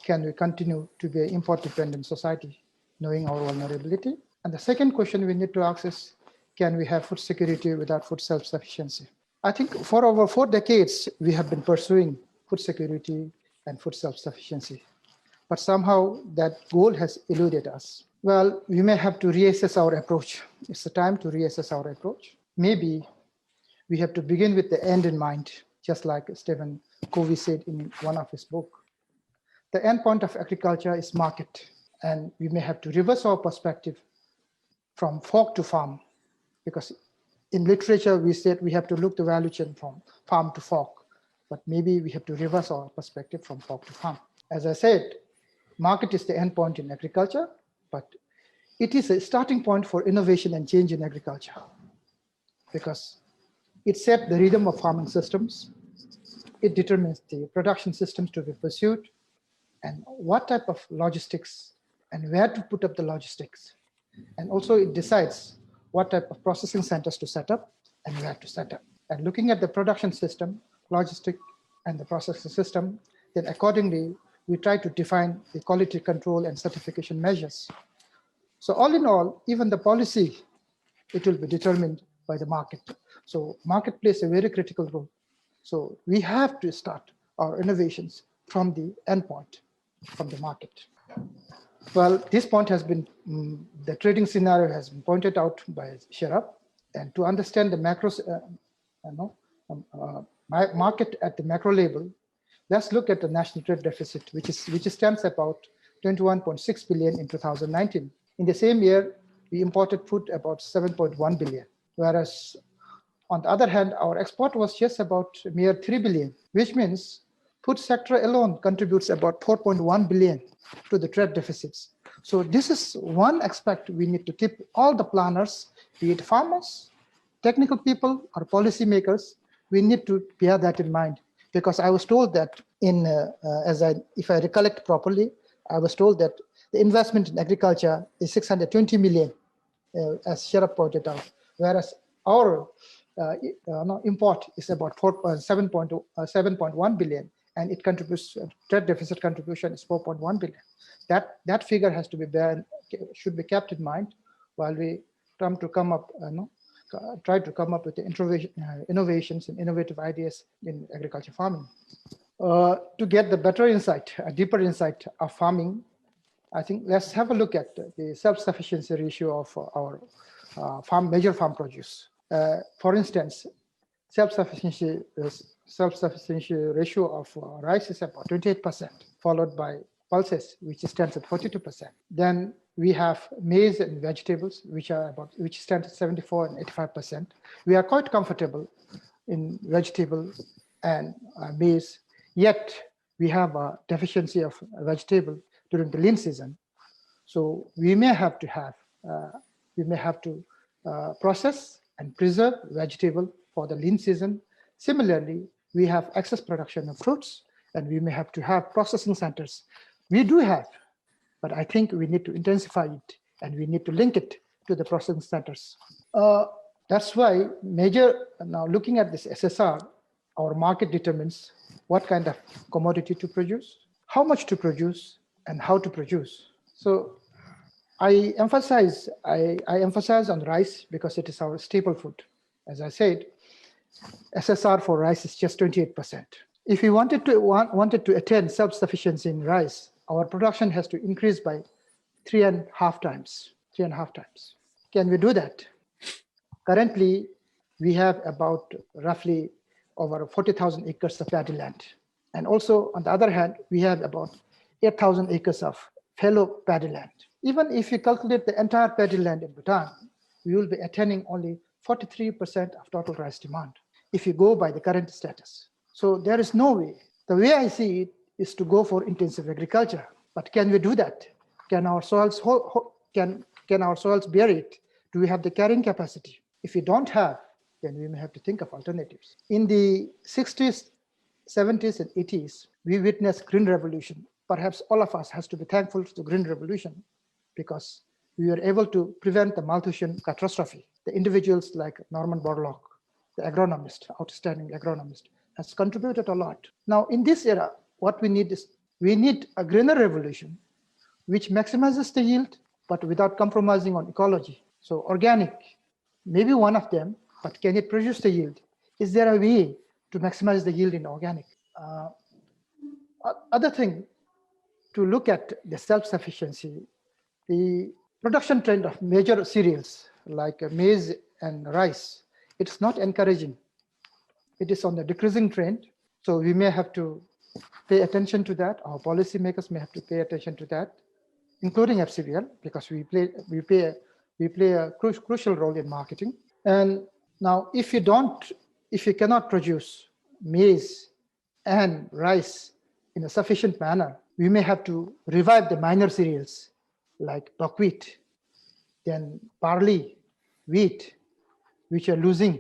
can we continue to be an import-dependent society, knowing our vulnerability? And the second question we need to ask is, can we have food security without food self-sufficiency? I think for over 4 decades, we have been pursuing food security and food self-sufficiency, but somehow that goal has eluded us. Well, we may have to reassess our approach. It's the time to reassess our approach. Maybe we have to begin with the end in mind, just like Stephen Covey said in one of his books. The end point of agriculture is market, and we may have to reverse our perspective from fork to farm, because in literature we said we have to look the value chain from farm to fork, but maybe we have to reverse our perspective from fork to farm. As I said, market is the end point in agriculture, but it is a starting point for innovation and change in agriculture, because it sets the rhythm of farming systems. It determines the production systems to be pursued and what type of logistics and where to put up the logistics. And also it decides what type of processing centers to set up and where to set up. And looking at the production system, logistic and the processing system, then accordingly, we try to define the quality control and certification measures. So all in all, even the policy, it will be determined by the market. So market plays a very critical role. So we have to start our innovations from the endpoint, from the market. Well, this point has been, the trading scenario has been pointed out by Sharaf. And to understand the macros, market at the macro level, let's look at the national trade deficit, which stands about 21.6 billion in 2019. In the same year, we imported food about 7.1 billion, whereas on the other hand, our export was just about mere 3 billion, which means food sector alone contributes about 4.1 billion to the trade deficits. So this is one aspect we need to keep all the planners, be it farmers, technical people, or policymakers, we need to bear that in mind. Because I was told that if I recollect properly, I was told that the investment in agriculture is 620 million, as Sharaf pointed out, whereas our import is about 7.1 billion, and it contributes, trade deficit contribution is 4.1 billion. That figure has to be should be kept in mind while we try to come up with the innovations and innovative ideas in agriculture farming. To get the better insight, a deeper insight of farming, I think let's have a look at the self-sufficiency ratio of our major farm produce. For instance, self-sufficiency ratio of rice is about 28%, followed by pulses, which stands at 42%. Then we have maize and vegetables, which stand at 74 and 85%. We are quite comfortable in vegetable and maize, yet we have a deficiency of vegetable during the lean season. So we may have to process and preserve vegetable for the lean season. Similarly, we have excess production of fruits, and we may have to have processing centers. We do have, but I think we need to intensify it, and we need to link it to the processing centers. That's why now looking at this SSR, our market determines what kind of commodity to produce, how much to produce, and how to produce. So I emphasize on rice because it is our staple food. As I said, SSR for rice is just 28%. If we wanted to attain self-sufficiency in rice, our production has to increase by 3.5 times. Can we do that? Currently, we have about roughly over 40,000 acres of paddy land. And also, on the other hand, we have about 8,000 acres of fallow paddy land. Even if you calculate the entire paddy land in Bhutan, we will be attaining only 43% of total rice demand if you go by the current status. So there is no way. The way I see it is to go for intensive agriculture. But can we do that? Can our soils can our soils bear it? Do we have the carrying capacity? If we don't have, then we may have to think of alternatives. In the 60s, 70s, and 80s, we witnessed Green Revolution. Perhaps all of us has to be thankful to the Green Revolution because we were able to prevent the Malthusian catastrophe. The individuals like Norman Borlaug, the agronomist, outstanding agronomist, has contributed a lot. Now, in this era, what we need is we need a greener revolution which maximizes the yield, but without compromising on ecology. So organic, maybe one of them, but can it produce the yield? Is there a way to maximize the yield in organic? Other thing, to look at the self-sufficiency, the production trend of major cereals like maize and rice, it's not encouraging. It is on the decreasing trend. So we may have to pay attention to that. Our policymakers may have to pay attention to that, including FCBL, because we play a crucial role in marketing. And now, if you cannot produce maize and rice in a sufficient manner, we may have to revive the minor cereals like buckwheat, then barley, wheat, which are losing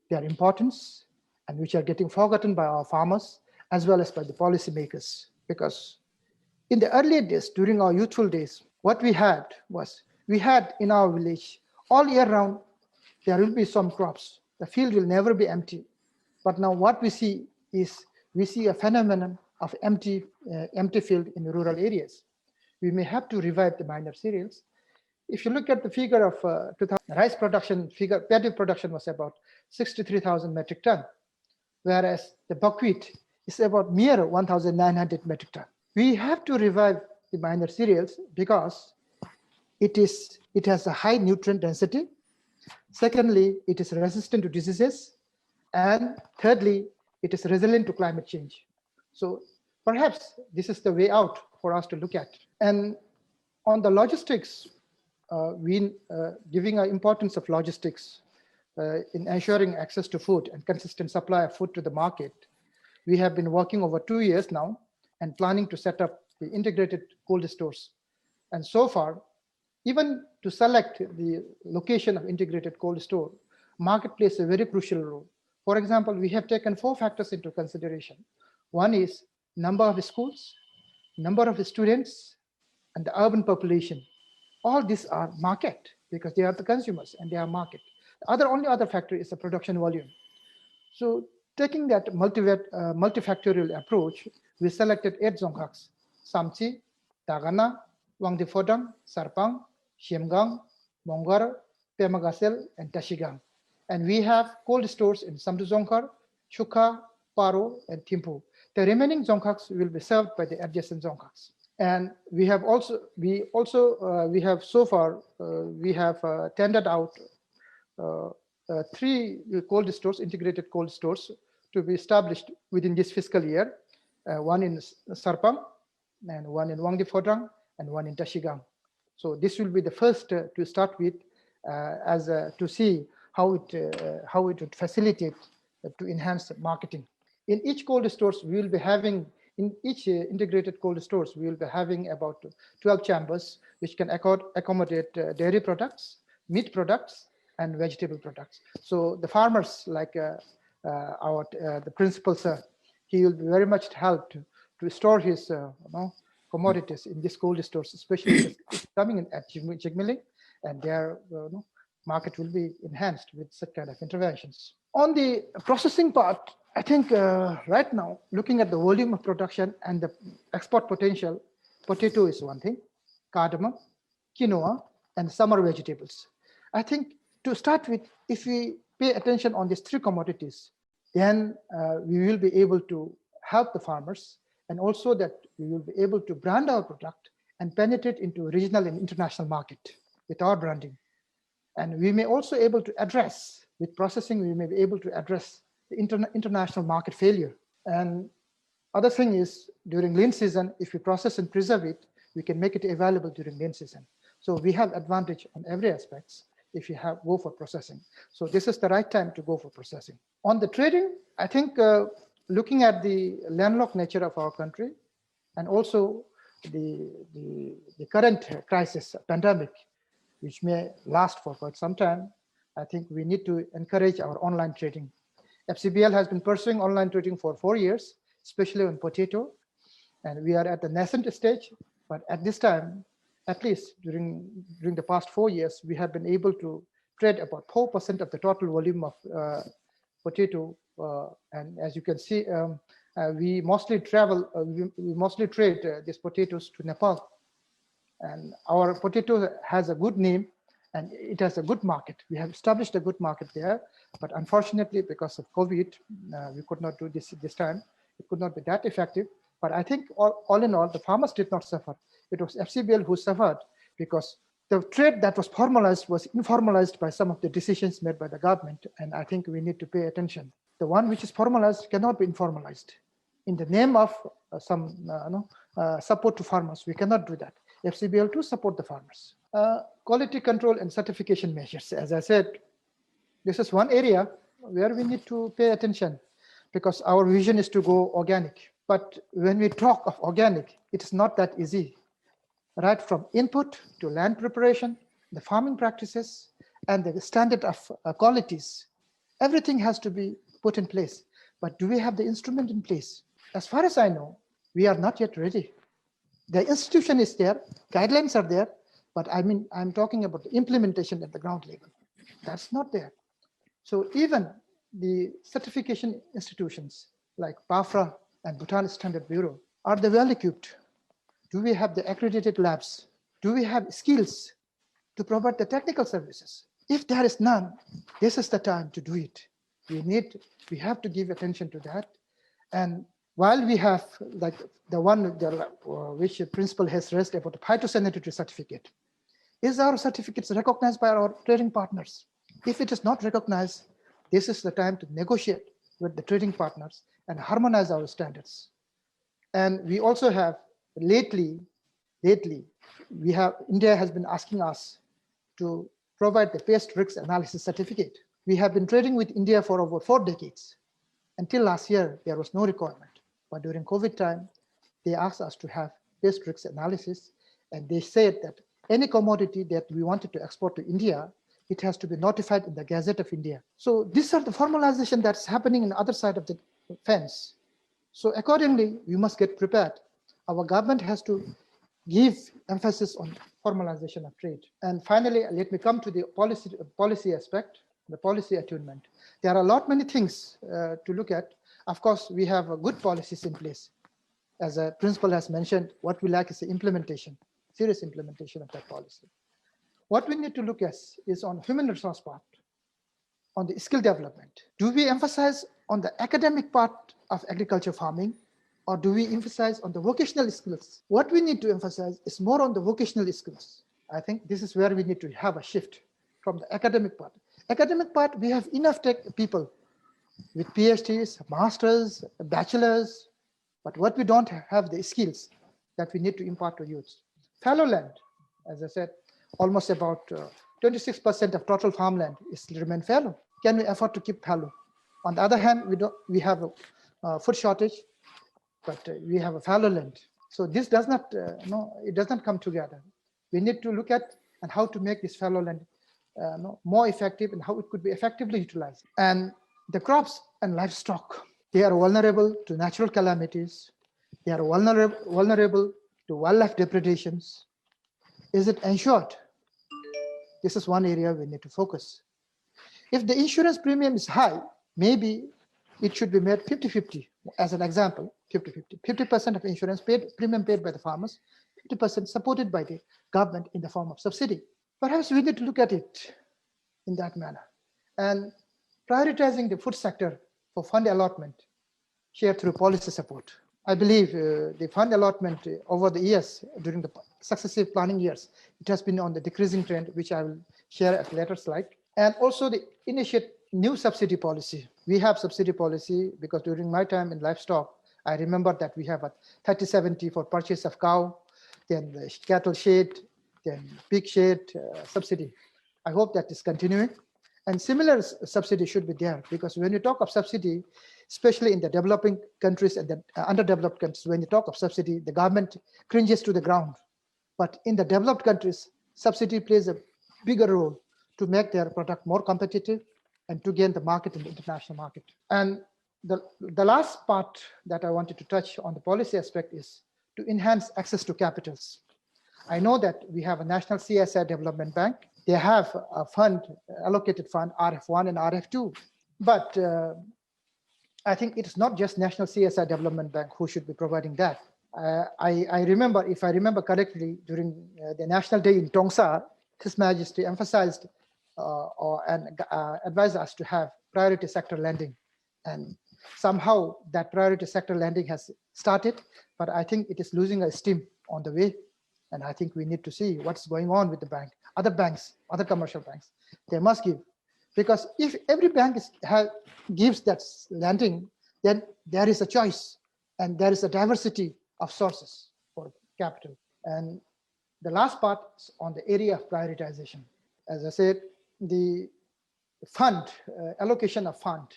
their importance and which are getting forgotten by our farmers as well as by the policymakers. Because in the earlier days, during our youthful days, what we had was, we had in our village all year round, there will be some crops. The field will never be empty. But now what we see is, we see a phenomenon of empty field in rural areas. We may have to revive the minor cereals. If you look at the figure of 2000, rice production figure, paddy production was about 63,000 metric ton, whereas the buckwheat is about mere 1,900 metric ton. We have to revive the minor cereals because it has a high nutrient density. Secondly, it is resistant to diseases. And thirdly, it is resilient to climate change. So perhaps this is the way out for us to look at. And on the logistics, giving an importance of logistics in ensuring access to food and consistent supply of food to the market, we have been working over 2 years now and planning to set up the integrated cold stores. And so far, even to select the location of integrated cold store, market plays a very crucial role. For example, we have taken 4 factors into consideration. One is number of schools, number of students, and the urban population. All these are market because they are the consumers and they are market. The only other factor is the production volume. So taking that multifactorial approach, we selected 8 zonghaks: Samchi, Tagana, Wangdi Fodang, Sarpang, Xiemgang, Mongar, Pemagasel, and Tashigang. And we have cold stores in Samdu Dzongkhar, Chukha, Paro, and Thimphu. The remaining zonghaks will be served by the adjacent zonghaks. And we have so far tendered out 3 cold stores, integrated cold stores, to be established within this fiscal year. One in Sarpang, and one in Wangdi Phodrang, and one in Tashigang. So this will be the first to start with, to see how it would facilitate to enhance marketing. In each cold stores, we will be having, in each integrated cold stores, we will be having about 12 chambers, which can accommodate dairy products, meat products, and vegetable products. So the farmers, like the principal sir, he will be very much helped to store his commodities in these cold stores, especially coming in at Jigmeling, and their market will be enhanced with such kind of interventions. On the processing part, I think right now, looking at the volume of production and the export potential, potato is one thing, cardamom, quinoa, and summer vegetables. I think to start with, if we pay attention on these 3 commodities, then we will be able to help the farmers, and also that we will be able to brand our product and penetrate into regional and international market with our branding. And we may also able to address, with processing, we may be able to address the international market failure. And other thing is, during lean season, if we process and preserve it, we can make it available during lean season. So we have advantage on every aspects if you go for processing. So this is the right time to go for processing. On the trading, I think looking at the landlocked nature of our country, and also the current crisis, pandemic, which may last for quite some time, I think we need to encourage our online trading. FCBL has been pursuing online trading for 4 years, especially on potato, and we are at the nascent stage. But at this time, at least during the past 4 years, we have been able to trade about 4% of the total volume of potato. And as you can see, we mostly travel, we mostly trade these potatoes to Nepal. And our potato has a good name and it has a good market. We have established a good market there, but unfortunately, because of COVID, we could not do this time. It could not be that effective. But I think all in all, the farmers did not suffer. It was FCBL who suffered because the trade that was formalized was informalized by some of the decisions made by the government. And I think we need to pay attention. The one which is formalized cannot be informalized. In the name of some support to farmers, we cannot do that. FCBL to support the farmers. Quality control and certification measures. As I said, this is one area where we need to pay attention because our vision is to go organic. But when we talk of organic, it is not that easy. Right from input to land preparation, the farming practices, and the standard of qualities, everything has to be put in place. But do we have the instrument in place? As far as I know, we are not yet ready. The institution is there, guidelines are there, but I'm talking about the implementation at the ground level. That's not there. So even the certification institutions like BAFRA and Bhutan Standard Bureau, are they well equipped? Do we have the accredited labs? Do we have skills to provide the technical services? If there is none, this is the time to do it. We have to give attention to that. And while we have like the one which the principal has raised about the phytosanitary certificate, is our certificates recognized by our trading partners? If it is not recognized, this is the time to negotiate with the trading partners and harmonize our standards. And we also have lately, India has been asking us to provide the pest risk analysis certificate. We have been trading with India for over 4 decades. Until last year, there was no requirement. But during COVID time, they asked us to have pest risk analysis. And they said that any commodity that we wanted to export to India, it has to be notified in the Gazette of India. So these are the formalization that's happening in the other side of the fence. So accordingly, we must get prepared. Our government has to give emphasis on formalization of trade. And finally, let me come to the policy aspect, the policy attunement. There are many things to look at. Of course, we have good policies in place. As a principal has mentioned, what we lack is the implementation, serious implementation of that policy. What we need to look at is on human resource part, on the skill development. Do we emphasize on the academic part of agriculture farming, or do we emphasize on the vocational skills? What we need to emphasize is more on the vocational skills. I think this is where we need to have a shift from the academic part. Academic part, we have enough people with PhDs, masters, bachelors, but what we don't have the skills that we need to impart to youth. Fallow land, as I said, almost about 26% of total farmland is remain fallow. Can we afford to keep fallow? On the other hand, we have a food shortage, but we have a fallow land. So this does not, it does not come together. We need to look at and how to make this fallow land more effective and how it could be effectively utilized. And the crops and livestock, they are vulnerable to natural calamities. They are vulnerable to wildlife depredations. Is it ensured? This is one area we need to focus. If the insurance premium is high, maybe it should be made 50-50. As an example, 50-50. 50% of insurance premium paid by the farmers, 50% supported by the government in the form of subsidy. Perhaps we need to look at it in that manner. And prioritizing the food sector for fund allotment shared through policy support. I believe the fund allotment over the years, during the successive planning years, it has been on the decreasing trend, which I will share at a later slide. And also the initiate new subsidy policy. We have subsidy policy because during my time in livestock, I remember that we have a 30/70 for purchase of cow, then the cattle shed, then pig shed subsidy. I hope that is continuing. And similar subsidy should be there because when you talk of subsidy, especially in the developing countries and the underdeveloped countries. When you talk of subsidy, the government cringes to the ground. But in the developed countries, subsidy plays a bigger role to make their product more competitive and to gain the market in the international market. And the last part that I wanted to touch on the policy aspect is to enhance access to capitals. I know that we have a National CSI Development Bank. They have a fund, allocated fund, RF1 and RF2. But I think it's not just National CSI Development Bank who should be providing that. I remember, if I remember correctly, during the National Day in Tongsa, His Majesty emphasized and advised us to have priority sector lending. And somehow that priority sector lending has started, but I think it is losing a steam on the way. And I think we need to see what's going on with the bank. Other banks, other commercial banks, they must give. Because if every bank gives that lending, then there is a choice and there is a diversity of sources for capital. And the last part is on the area of prioritization. As I said, the fund, allocation of fund,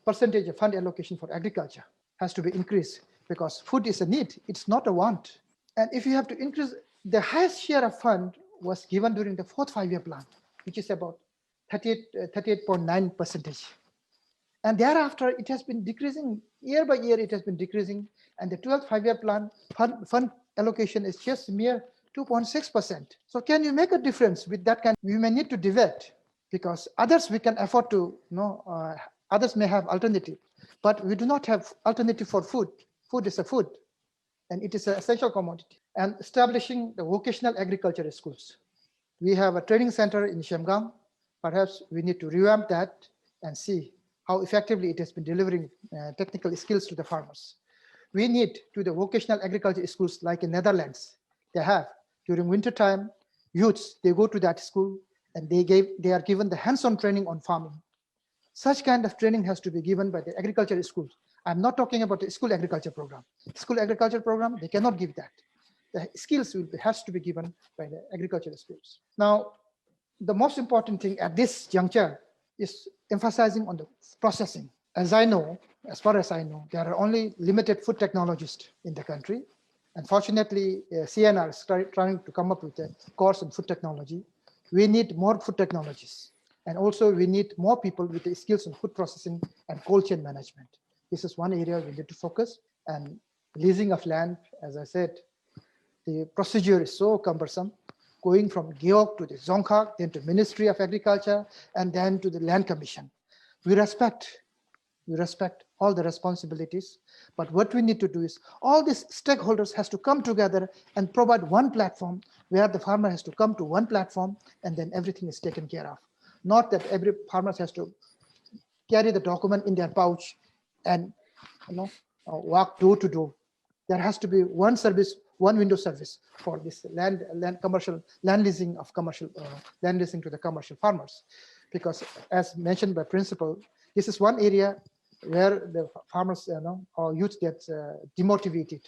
percentage of fund allocation for agriculture has to be increased because food is a need, it's not a want. And if you have to increase, the highest share of fund was given during the 4th five-year plan, which is about 38.9%. And thereafter, it has been decreasing year by year, it has been decreasing. And the 12th five-year plan fund allocation is just mere 2.6%. So can you make a difference with that kind? We may need to divert because others we can afford to, others may have alternative, but we do not have alternative for food. Food is a food and it is an essential commodity. And establishing the vocational agriculture schools. We have a training center in Shemgang. Perhaps we need to revamp that and see how effectively it has been delivering technical skills to the farmers. We need to the vocational agriculture schools like in Netherlands. They have during winter time, youths, they go to that school and they are given the hands-on training on farming. Such kind of training has to be given by the agriculture schools. I'm not talking about the school agriculture program. School agriculture program, they cannot give that. The skills has to be given by the agriculture schools. Now, the most important thing at this juncture is emphasizing on the processing. As far as I know, there are only limited food technologists in the country. Unfortunately, CNR is trying to come up with a course in food technology. We need more food technologists. And also we need more people with the skills in food processing and cold chain management. This is one area we need to focus. And leasing of land, as I said, the procedure is so cumbersome, going from GEOC to the Dzongkhag, then to Ministry of Agriculture, and then to the Land Commission. We respect all the responsibilities, but what we need to do is all these stakeholders has to come together and provide one platform where the farmer has to come to one platform and then everything is taken care of. Not that every farmer has to carry the document in their pouch and walk door to door. There has to be one service, one window service for this land leasing of commercial land leasing to the commercial farmers, because as mentioned by principal, this is one area where the farmers or youth get demotivated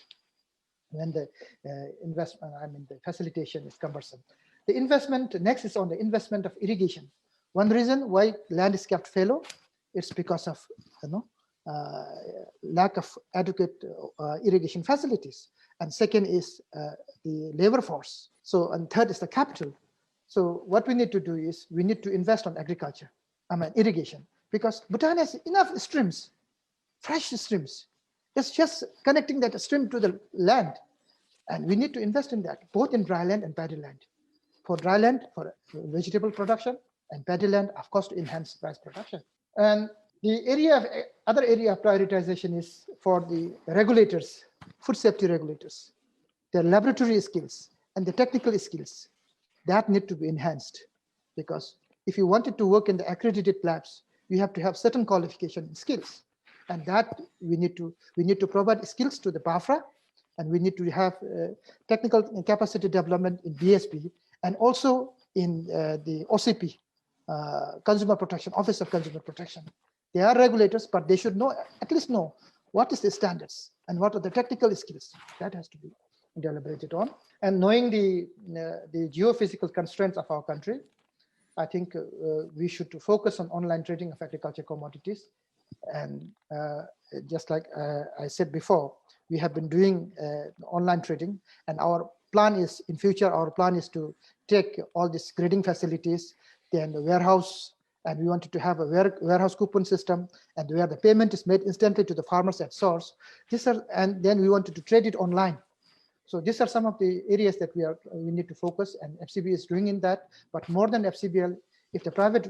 when the the facilitation is cumbersome. The investment next is on the investment of irrigation. One reason why land is kept fallow, it's because of lack of adequate irrigation facilities. And second is the labor force. So, and third is the capital. So what we need to do is we need to invest on agriculture, irrigation, because Bhutan has enough streams, fresh streams. It's just connecting that stream to the land. And we need to invest in that, both in dry land and paddy land. For dry land, for vegetable production, and paddy land, of course, to enhance rice production. And the other area of prioritization is for the regulators, food safety regulators, their laboratory skills and the technical skills that need to be enhanced, because if you wanted to work in the accredited labs, you have to have certain qualification and skills, and that we need to provide skills to the BAFRA, and we need to have technical capacity development in BSP and also in the OCP, Consumer Protection, Office of Consumer Protection. They are regulators, but they should at least know what is the standards and what are the technical skills. That has to be deliberated on. And knowing the geophysical constraints of our country, I think we should focus on online trading of agriculture commodities And just like I said before, we have been doing online trading, and our plan is in future, our plan is to take all these grading facilities, then the warehouse, and we wanted to have a warehouse coupon system, and where the payment is made instantly to the farmers at source. And then we wanted to trade it online. So these are some of the areas that we need to focus, and FCB is doing in that. But more than FCBL, if the private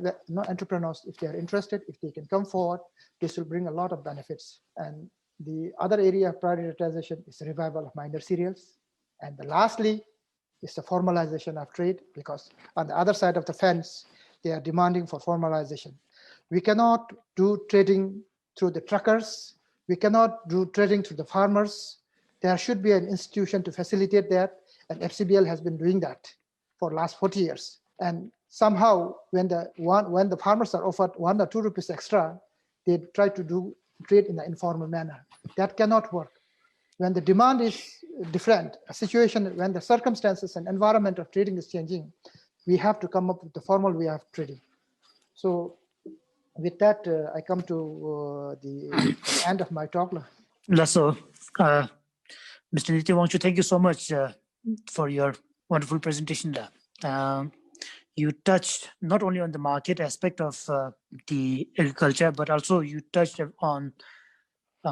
entrepreneurs, if they are interested, if they can come forward, this will bring a lot of benefits. And the other area of prioritization is the revival of minor cereals. And lastly is the formalization of trade, because on the other side of the fence, they are demanding for formalization. We cannot do trading through the truckers. We cannot do trading through the farmers. There should be an institution to facilitate that, and FCBL has been doing that for last 40 years. And somehow, when the farmers are offered 1 or 2 rupees extra, they try to do trade in an informal manner. That cannot work. When the demand is different, a situation when the circumstances and environment of trading is changing, we have to come up with the formal way of trading. So with that, I come to the end of my talk. So, Mr. Nityawanshu, thank you so much for your wonderful presentation. You touched not only on the market aspect of the agriculture, but also you touched on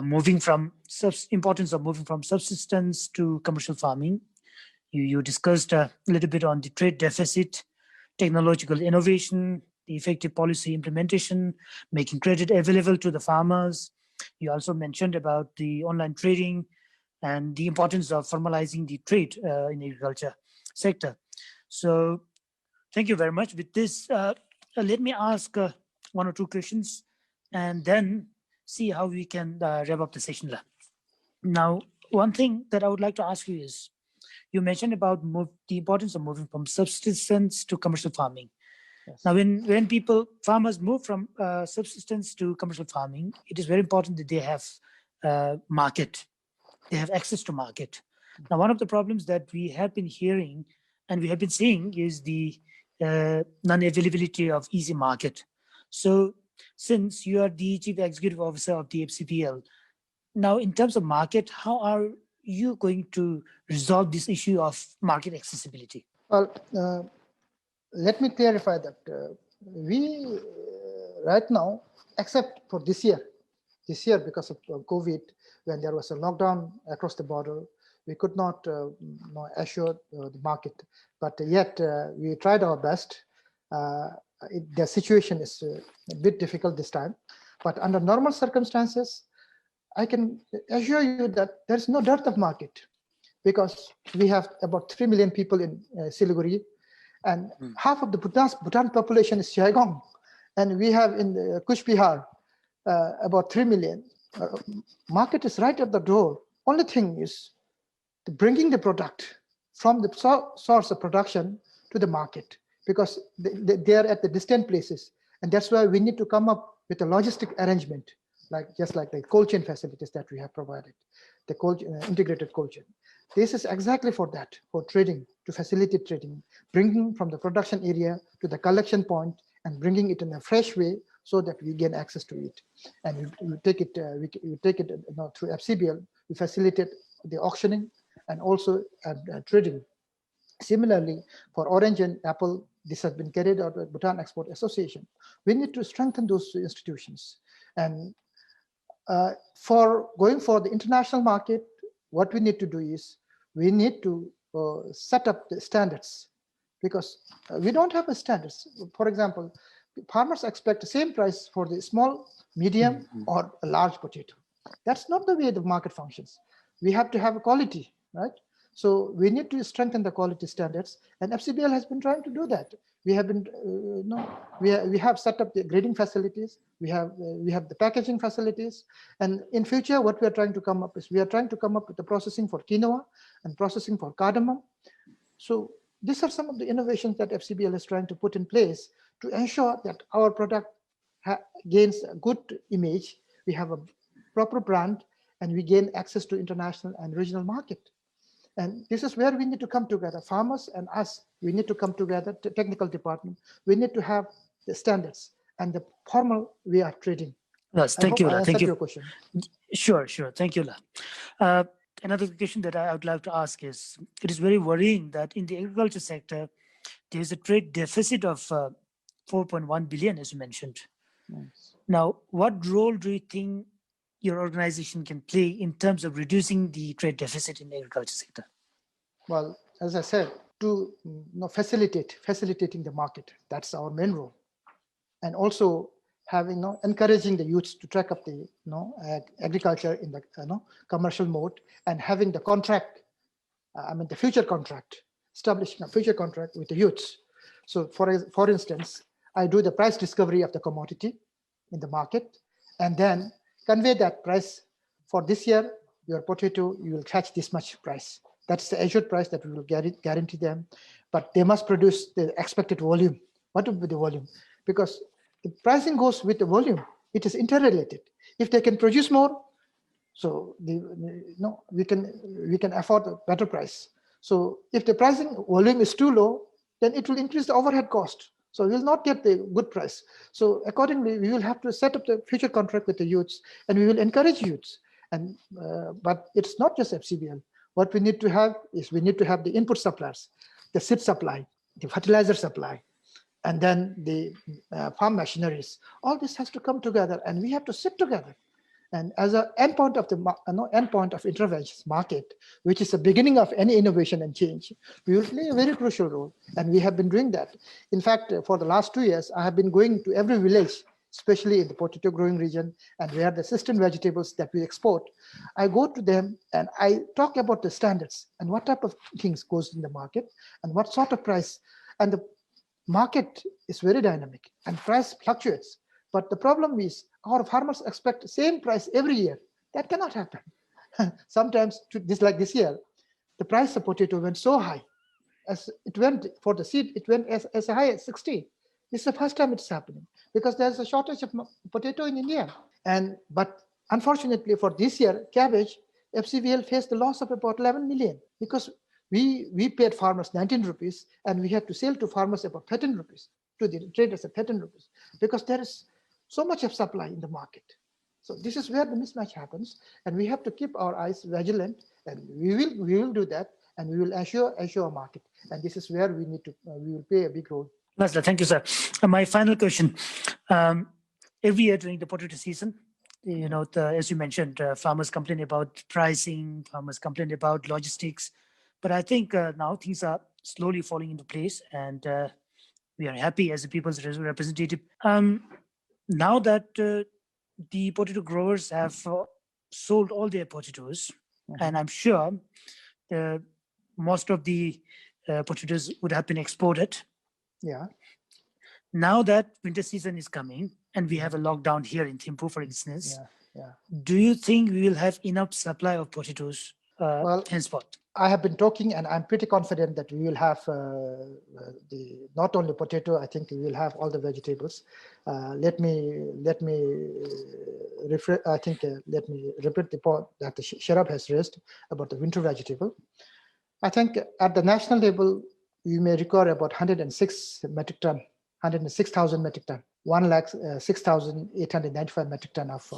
moving from importance of moving from subsistence to commercial farming. You discussed a little bit on the trade deficit, technological innovation, the effective policy implementation, making credit available to the farmers. You also mentioned about the online trading and the importance of formalizing the trade in the agriculture sector. So thank you very much. With this, let me ask 1 or 2 questions and then see how we can wrap up the session. Now, one thing that I would like to ask you is, you mentioned about the importance of moving from subsistence to commercial farming. Yes. Now, when farmers move from subsistence to commercial farming, it is very important that they have market. They have access to market. Now, one of the problems that we have been hearing and we have been seeing is the non-availability of easy market. So, since you are the Chief Executive Officer of the FCBL, now in terms of market, how are you going to resolve this issue of market accessibility? Well, let me clarify that we right now, except for this year because of COVID, when there was a lockdown across the border, we could not assure the market. But yet we tried our best. The situation is a bit difficult this time. But under normal circumstances, I can assure you that there's no dearth of market, because we have about 3 million people in Siliguri, and half of the Bhutan population is Yaigong, and we have in Kuch Bihar about 3 million. Market is right at the door. Only thing is bringing the product from the source of production to the market, because they are at the distant places, and that's why we need to come up with a logistic arrangement, just like the cold chain facilities that we have provided, the integrated cold chain. This is exactly for that, for trading, to facilitate trading, bringing from the production area to the collection point and bringing it in a fresh way so that we gain access to it. And we take it through FCBL. We facilitate the auctioning and also trading. Similarly, for orange and apple, this has been carried out by Bhutan Export Association. We need to strengthen those institutions. And for going for the international market, what we need to do is we need to set up the standards, because we don't have the standards. For example, farmers expect the same price for the small, medium, or a large potato. That's not the way the market functions. We have to have a quality, right? So we need to strengthen the quality standards, and FCBL has been trying to do that. We have been, we have set up the grading facilities. We have the packaging facilities, and in future, what we are trying to come up is we are trying to come up with the processing for quinoa and processing for cardamom. So these are some of the innovations that FCBL is trying to put in place to ensure that our product gains a good image. We have a proper brand, and we gain access to international and regional market. And this is where we need to come together. Farmers and us, we need to come together, the technical department. We need to have the standards and the formal way of trading. Yes, I thank hope you, I La. Thank answered you. your question. Sure. Thank you, La. Another question that I would like to ask is, it is very worrying that in the agriculture sector, there is a trade deficit of 4.1 billion, as you mentioned. Yes. Now, what role do you think your organization can play in terms of reducing the trade deficit in the agriculture sector? Well, as I said, to facilitating the market. That's our main role, and also having encouraging the youths to track up the agriculture in the commercial mode, and having the contract. The future contract, establishing a future contract with the youths. So, for instance, I do the price discovery of the commodity in the market, and then convey that price for this year. Your potato, you will catch this much price. That's the assured price that we will guarantee them, but they must produce the expected volume. What would be the volume? Because the pricing goes with the volume. It is interrelated. If they can produce more, so we can afford a better price. So if the pricing volume is too low, then it will increase the overhead cost. So we will not get the good price. So accordingly, we will have to set up the future contract with the youths, and we will encourage youths. And but it's not just FCBL. What we need to have is we need to have the input suppliers, the seed supply, the fertilizer supply, and then the farm machineries. All this has to come together, and we have to sit together. And as an endpoint of the endpoint of interventions market, which is the beginning of any innovation and change, we will play a very crucial role, and we have been doing that. In fact, for the last 2 years, I have been going to every village, especially in the potato growing region, and where the assistant vegetables that we export. I go to them and I talk about the standards and what type of things goes in the market and what sort of price. And the market is very dynamic and price fluctuates. But the problem is our farmers expect the same price every year. That cannot happen. Sometimes, like this year, the price of potato went so high. As it went for the seed, it went as high as 60. This is the first time it's happening because there's a shortage of potato in India. But unfortunately for this year, cabbage, FCBL faced the loss of about 11 million because we paid farmers 19 rupees and we had to sell to farmers about 13 rupees, to the traders at 13 rupees, because there is so much of supply in the market. So this is where the mismatch happens, and we have to keep our eyes vigilant, and we will do that, and we will assure a market. And this is where we will play a big role. Lasla, thank you, sir. My final question: every year during the potato season, as you mentioned, farmers complain about pricing, farmers complain about logistics, but I think now things are slowly falling into place, and we are happy as a people's representative. Now that the potato growers have sold all their potatoes, and I'm sure most of the potatoes would have been exported. Yeah. Now that winter season is coming, and we have a lockdown here in Thimphu, for instance, Yeah. do you think we will have enough supply of potatoes henceforth? I have been talking, and I'm pretty confident that we will have not only potato. I think we will have all the vegetables. Let me repeat the point that the Sharab has raised about the winter vegetable. I think at the national level, we may require about 106,000 metric ton, 106,895 metric ton of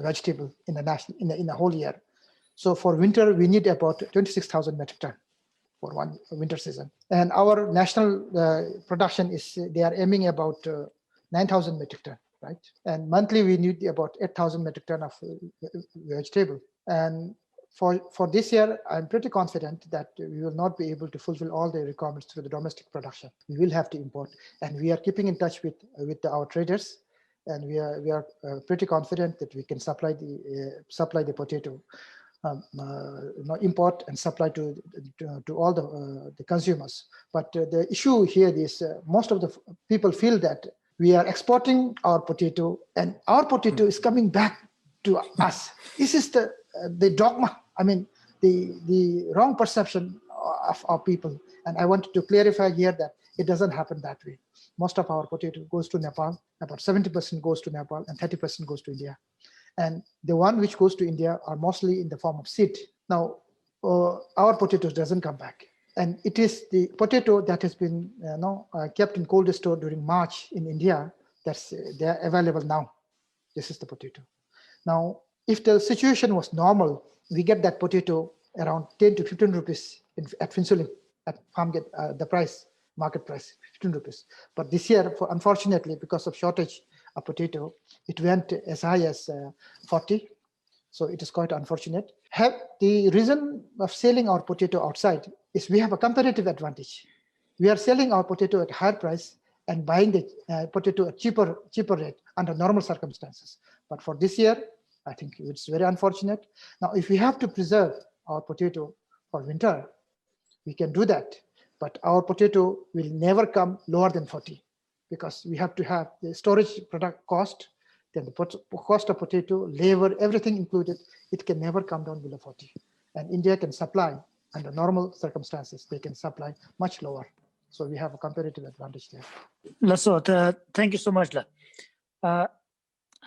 vegetable in the whole year. So for winter, we need about 26,000 metric ton for one winter season. And our national production they are aiming about 9,000 metric ton, right? And monthly, we need about 8,000 metric ton of vegetable. And for this year, I'm pretty confident that we will not be able to fulfill all the requirements through the domestic production. We will have to import, and we are keeping in touch with our traders, and we are pretty confident that we can supply the potato. Import and supply to all the consumers. But the issue here is most of the people feel that we are exporting our potato and our potato is coming back to us. This is the dogma. I mean, the wrong perception of our people. And I wanted to clarify here that it doesn't happen that way. Most of our potato goes to Nepal. About 70% goes to Nepal and 30% goes to India. And the one which goes to India are mostly in the form of seed. Now, our potatoes doesn't come back. And it is the potato that has been kept in cold store during March in India, they're available now. This is the potato. Now, if the situation was normal, we get that potato around 10 to 15 rupees at Finsulim, at farm gate, the price, market price, 15 rupees. But this year, unfortunately, because of shortage of potato, it went as high as 40. So it is quite unfortunate. The reason of selling our potato outside is we have a comparative advantage. We are selling our potato at higher price and buying the potato at cheaper rate under normal circumstances. But for this year, I think it's very unfortunate. Now, if we have to preserve our potato for winter, we can do that. But our potato will never come lower than 40 because we have to have the storage product cost, then the cost of potato, labor, everything included. It can never come down below 40. And India can supply under normal circumstances. They can supply much lower. So we have a comparative advantage there. Lasso, thank you so much.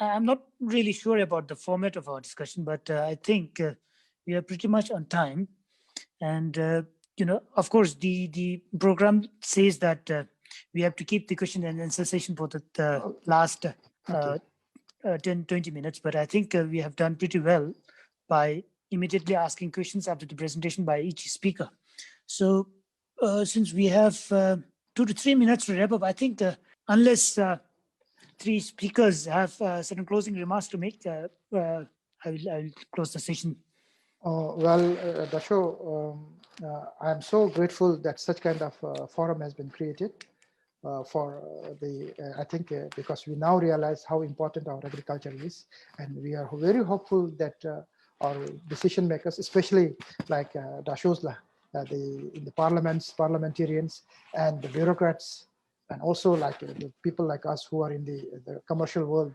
I'm not really sure about the format of our discussion, but I think we are pretty much on time. And, of course, the program says that we have to keep the question and answer session for the last 10, 20 minutes. But I think we have done pretty well by immediately asking questions after the presentation by each speaker. So since we have 2 to 3 minutes to wrap up, I think unless three speakers have certain closing remarks to make, I will close the session. Dasho, I'm so grateful that such kind of forum has been created I think because we now realize how important our agriculture is, and we are very hopeful that our decision makers, especially like Dashosla, in the parliamentarians and the bureaucrats, and also like the people like us who are in the commercial world,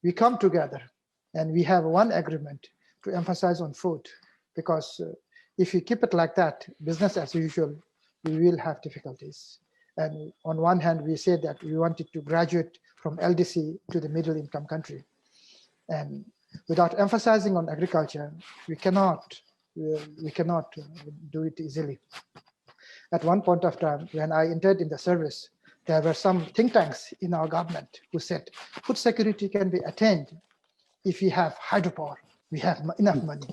we come together and we have one agreement to emphasize on food, because if you keep it like that, business as usual, we will have difficulties. And on one hand, we said that we wanted to graduate from LDC to the middle income country. And without emphasizing on agriculture, we cannot do it easily. At one point of time, when I entered in the service, there were some think tanks in our government who said food security can be attained if we have hydropower, we have enough money.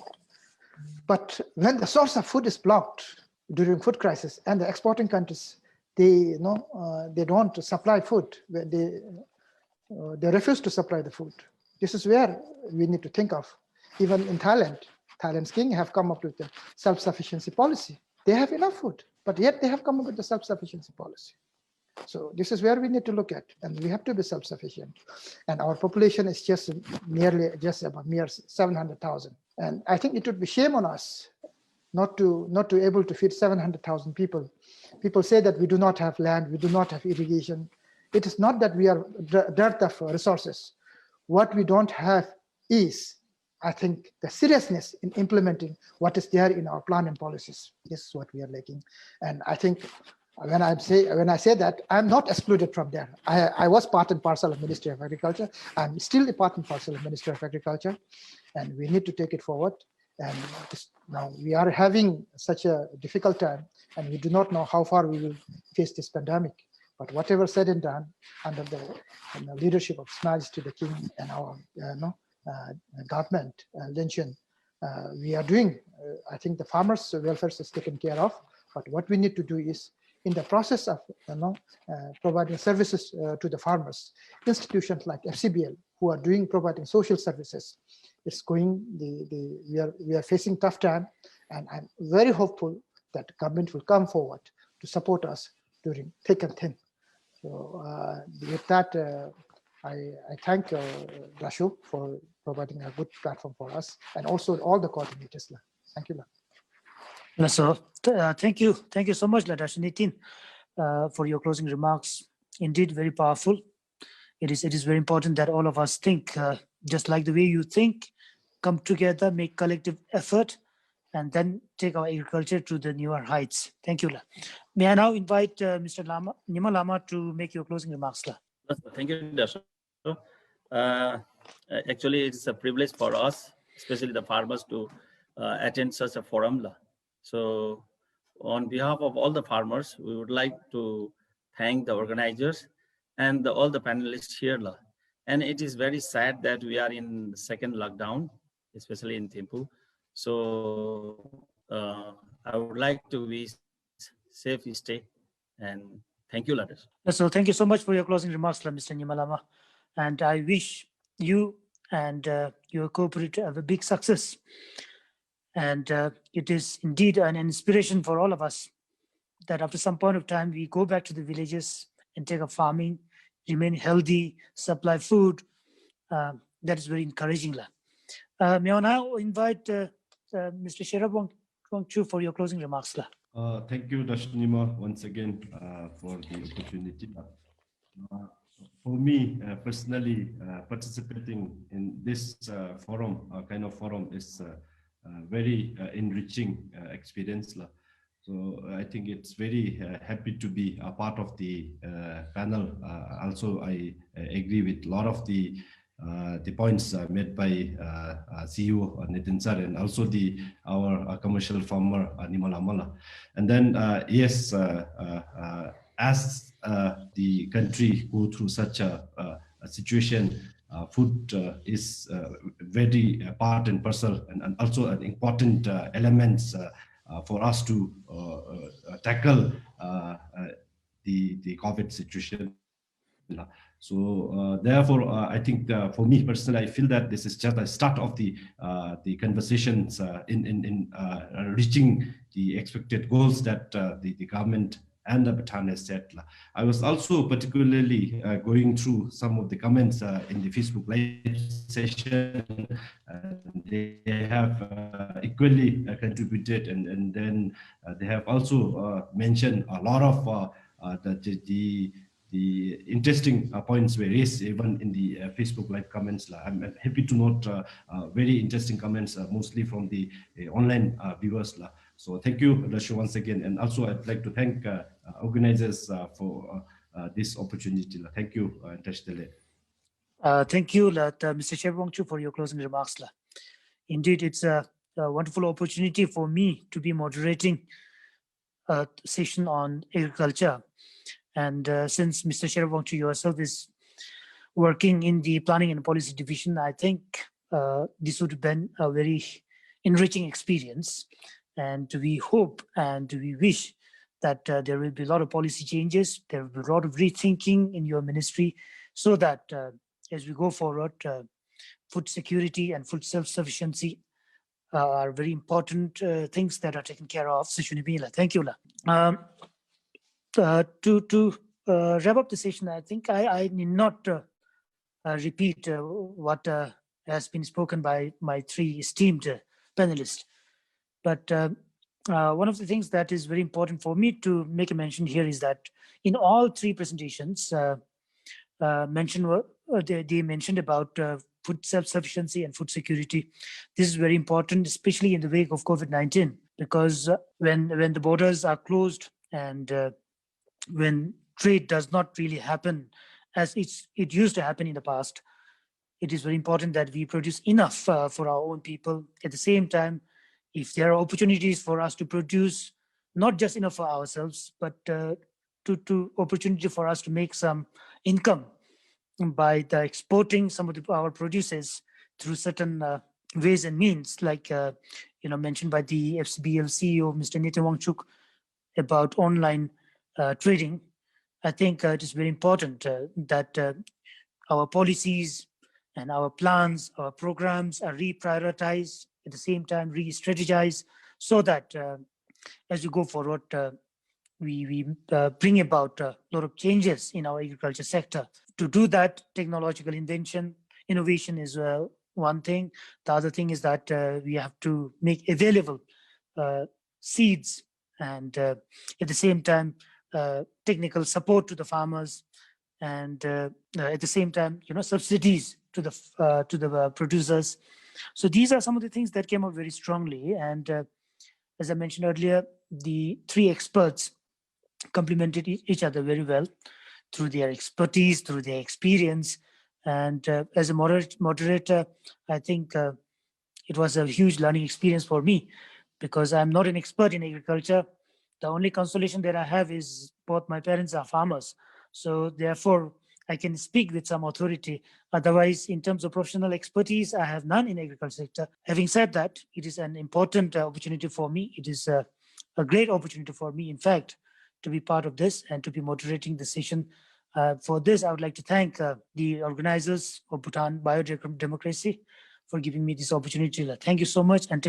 But when the source of food is blocked during food crisis and the exporting countries, they don't supply food, they refuse to supply the food. This is where we need to think of. Even in Thailand's king have come up with a self-sufficiency policy. They have enough food, but yet they have come up with the self-sufficiency policy. So this is where we need to look at, and we have to be self-sufficient. And our population is just about mere 700,000. And I think it would be shame on us not to able to feed 700,000 people. People say that we do not have land, we do not have irrigation. It is not that we are dearth of resources. What we don't have is, I think, the seriousness in implementing what is there in our plan and policies. This is what we are lacking. And I think when I say that, I'm not excluded from there. I was part and parcel of Ministry of Agriculture. I'm still a part and parcel of Ministry of Agriculture, and we need to take it forward. And now we are having such a difficult time, and we do not know how far we will face this pandemic. But whatever said and done under the leadership of His Majesty the King and our government, Lenshin, we are doing. I think the farmers' welfare is taken care of. But what we need to do is, in the process of providing services to the farmers, institutions like FCBL who are providing social services, it's going. We are facing tough time, and I'm very hopeful that government will come forward to support us during thick and thin. So with that, I thank Dashu for providing a good platform for us, and also all the coordinators. Thank you. So thank you so much, Dashu Nitin, for your closing remarks. Indeed, very powerful. It is very important that all of us think just like the way you think, come together, make collective effort, and then take our agriculture to the newer heights. Thank you. May I now invite Mr. Nima Lama to make your closing remarks. Thank you, Dashu. Actually, it's a privilege for us, especially the farmers, to attend such a forum. So on behalf of all the farmers, we would like to thank the organizers and all the panelists here. And it is very sad that we are in the second lockdown, especially in Thimphu. So I would like to wish safe stay, and thank you, Latesh. So thank you so much for your closing remarks, Mr. Nimalama. And I wish you and your cooperative have a big success. And it is indeed an inspiration for all of us that after some point of time, we go back to the villages and take up farming, remain healthy, supply food. That is very encouraging. May I now invite Mr. Sherab Wangchu for your closing remarks. Thank you, Dashnima, once again for the opportunity. For me, personally, participating in this kind of forum is very enriching experience. So I think it's very happy to be a part of the panel. Also, I agree with a lot of the points made by CEO Nitin Sir, and also our commercial farmer Nimalama. And then yes, as the country go through such a situation, food is very part and parcel, and also an important elements for us to tackle the COVID situation. So therefore, I think for me personally, I feel that this is just the start of the conversations in reaching the expected goals that the government and the Bataan has set. I was also particularly going through some of the comments in the Facebook Live session. They have equally contributed, and then they have also mentioned a lot of the interesting points were raised even in the Facebook Live comments. I'm happy to note very interesting comments, mostly from the online viewers. So thank you, Lashu, once again. And also I'd like to thank organizers for this opportunity. Thank you, Tashdele. Thank you, Mr. Sherab for your closing remarks. Indeed, it's a wonderful opportunity for me to be moderating a session on agriculture. And since Mr. Sherab yourself is working in the Planning and Policy Division, I think this would have been a very enriching experience. And we hope and we wish that there will be a lot of policy changes, there will be a lot of rethinking in your ministry, so that as we go forward, food security and food self-sufficiency are very important things that are taken care of. Thank you. To wrap up the session, I think I need not repeat what has been spoken by my three esteemed panelists. But one of the things that is very important for me to make a mention here is that in all three presentations, they mentioned about food self-sufficiency and food security. This is very important, especially in the wake of COVID-19, because when the borders are closed and when trade does not really happen as it used to happen in the past, it is very important that we produce enough for our own people. At the same time, if there are opportunities for us to produce not just enough for ourselves, but to opportunity for us to make some income by exporting some of our produces through certain ways and means, like mentioned by the FCBL CEO, Mr. Nitin Wangchuk, about online trading. I think it is very important that our policies and our plans, our programs are reprioritized, at the same time re-strategize, so that as we go forward, we bring about a lot of changes in our agriculture sector. To do that, technological innovation is one thing. The other thing is that we have to make available seeds, and at the same time, technical support to the farmers, and at the same time, subsidies to the producers. So these are some of the things that came out very strongly. And as I mentioned earlier, the three experts complemented each other very well through their expertise, through their experience. And as a moderator, I think it was a huge learning experience for me, because I'm not an expert in agriculture. The only consolation that I have is both my parents are farmers. So therefore, I can speak with some authority. Otherwise, in terms of professional expertise, I have none in agriculture sector. Having said that, it is an important opportunity for me. It is a great opportunity for me, in fact, to be part of this and to be moderating the session. For this, I would like to thank the organizers of Bhutan Biodemocracy for giving me this opportunity. Thank you so much, and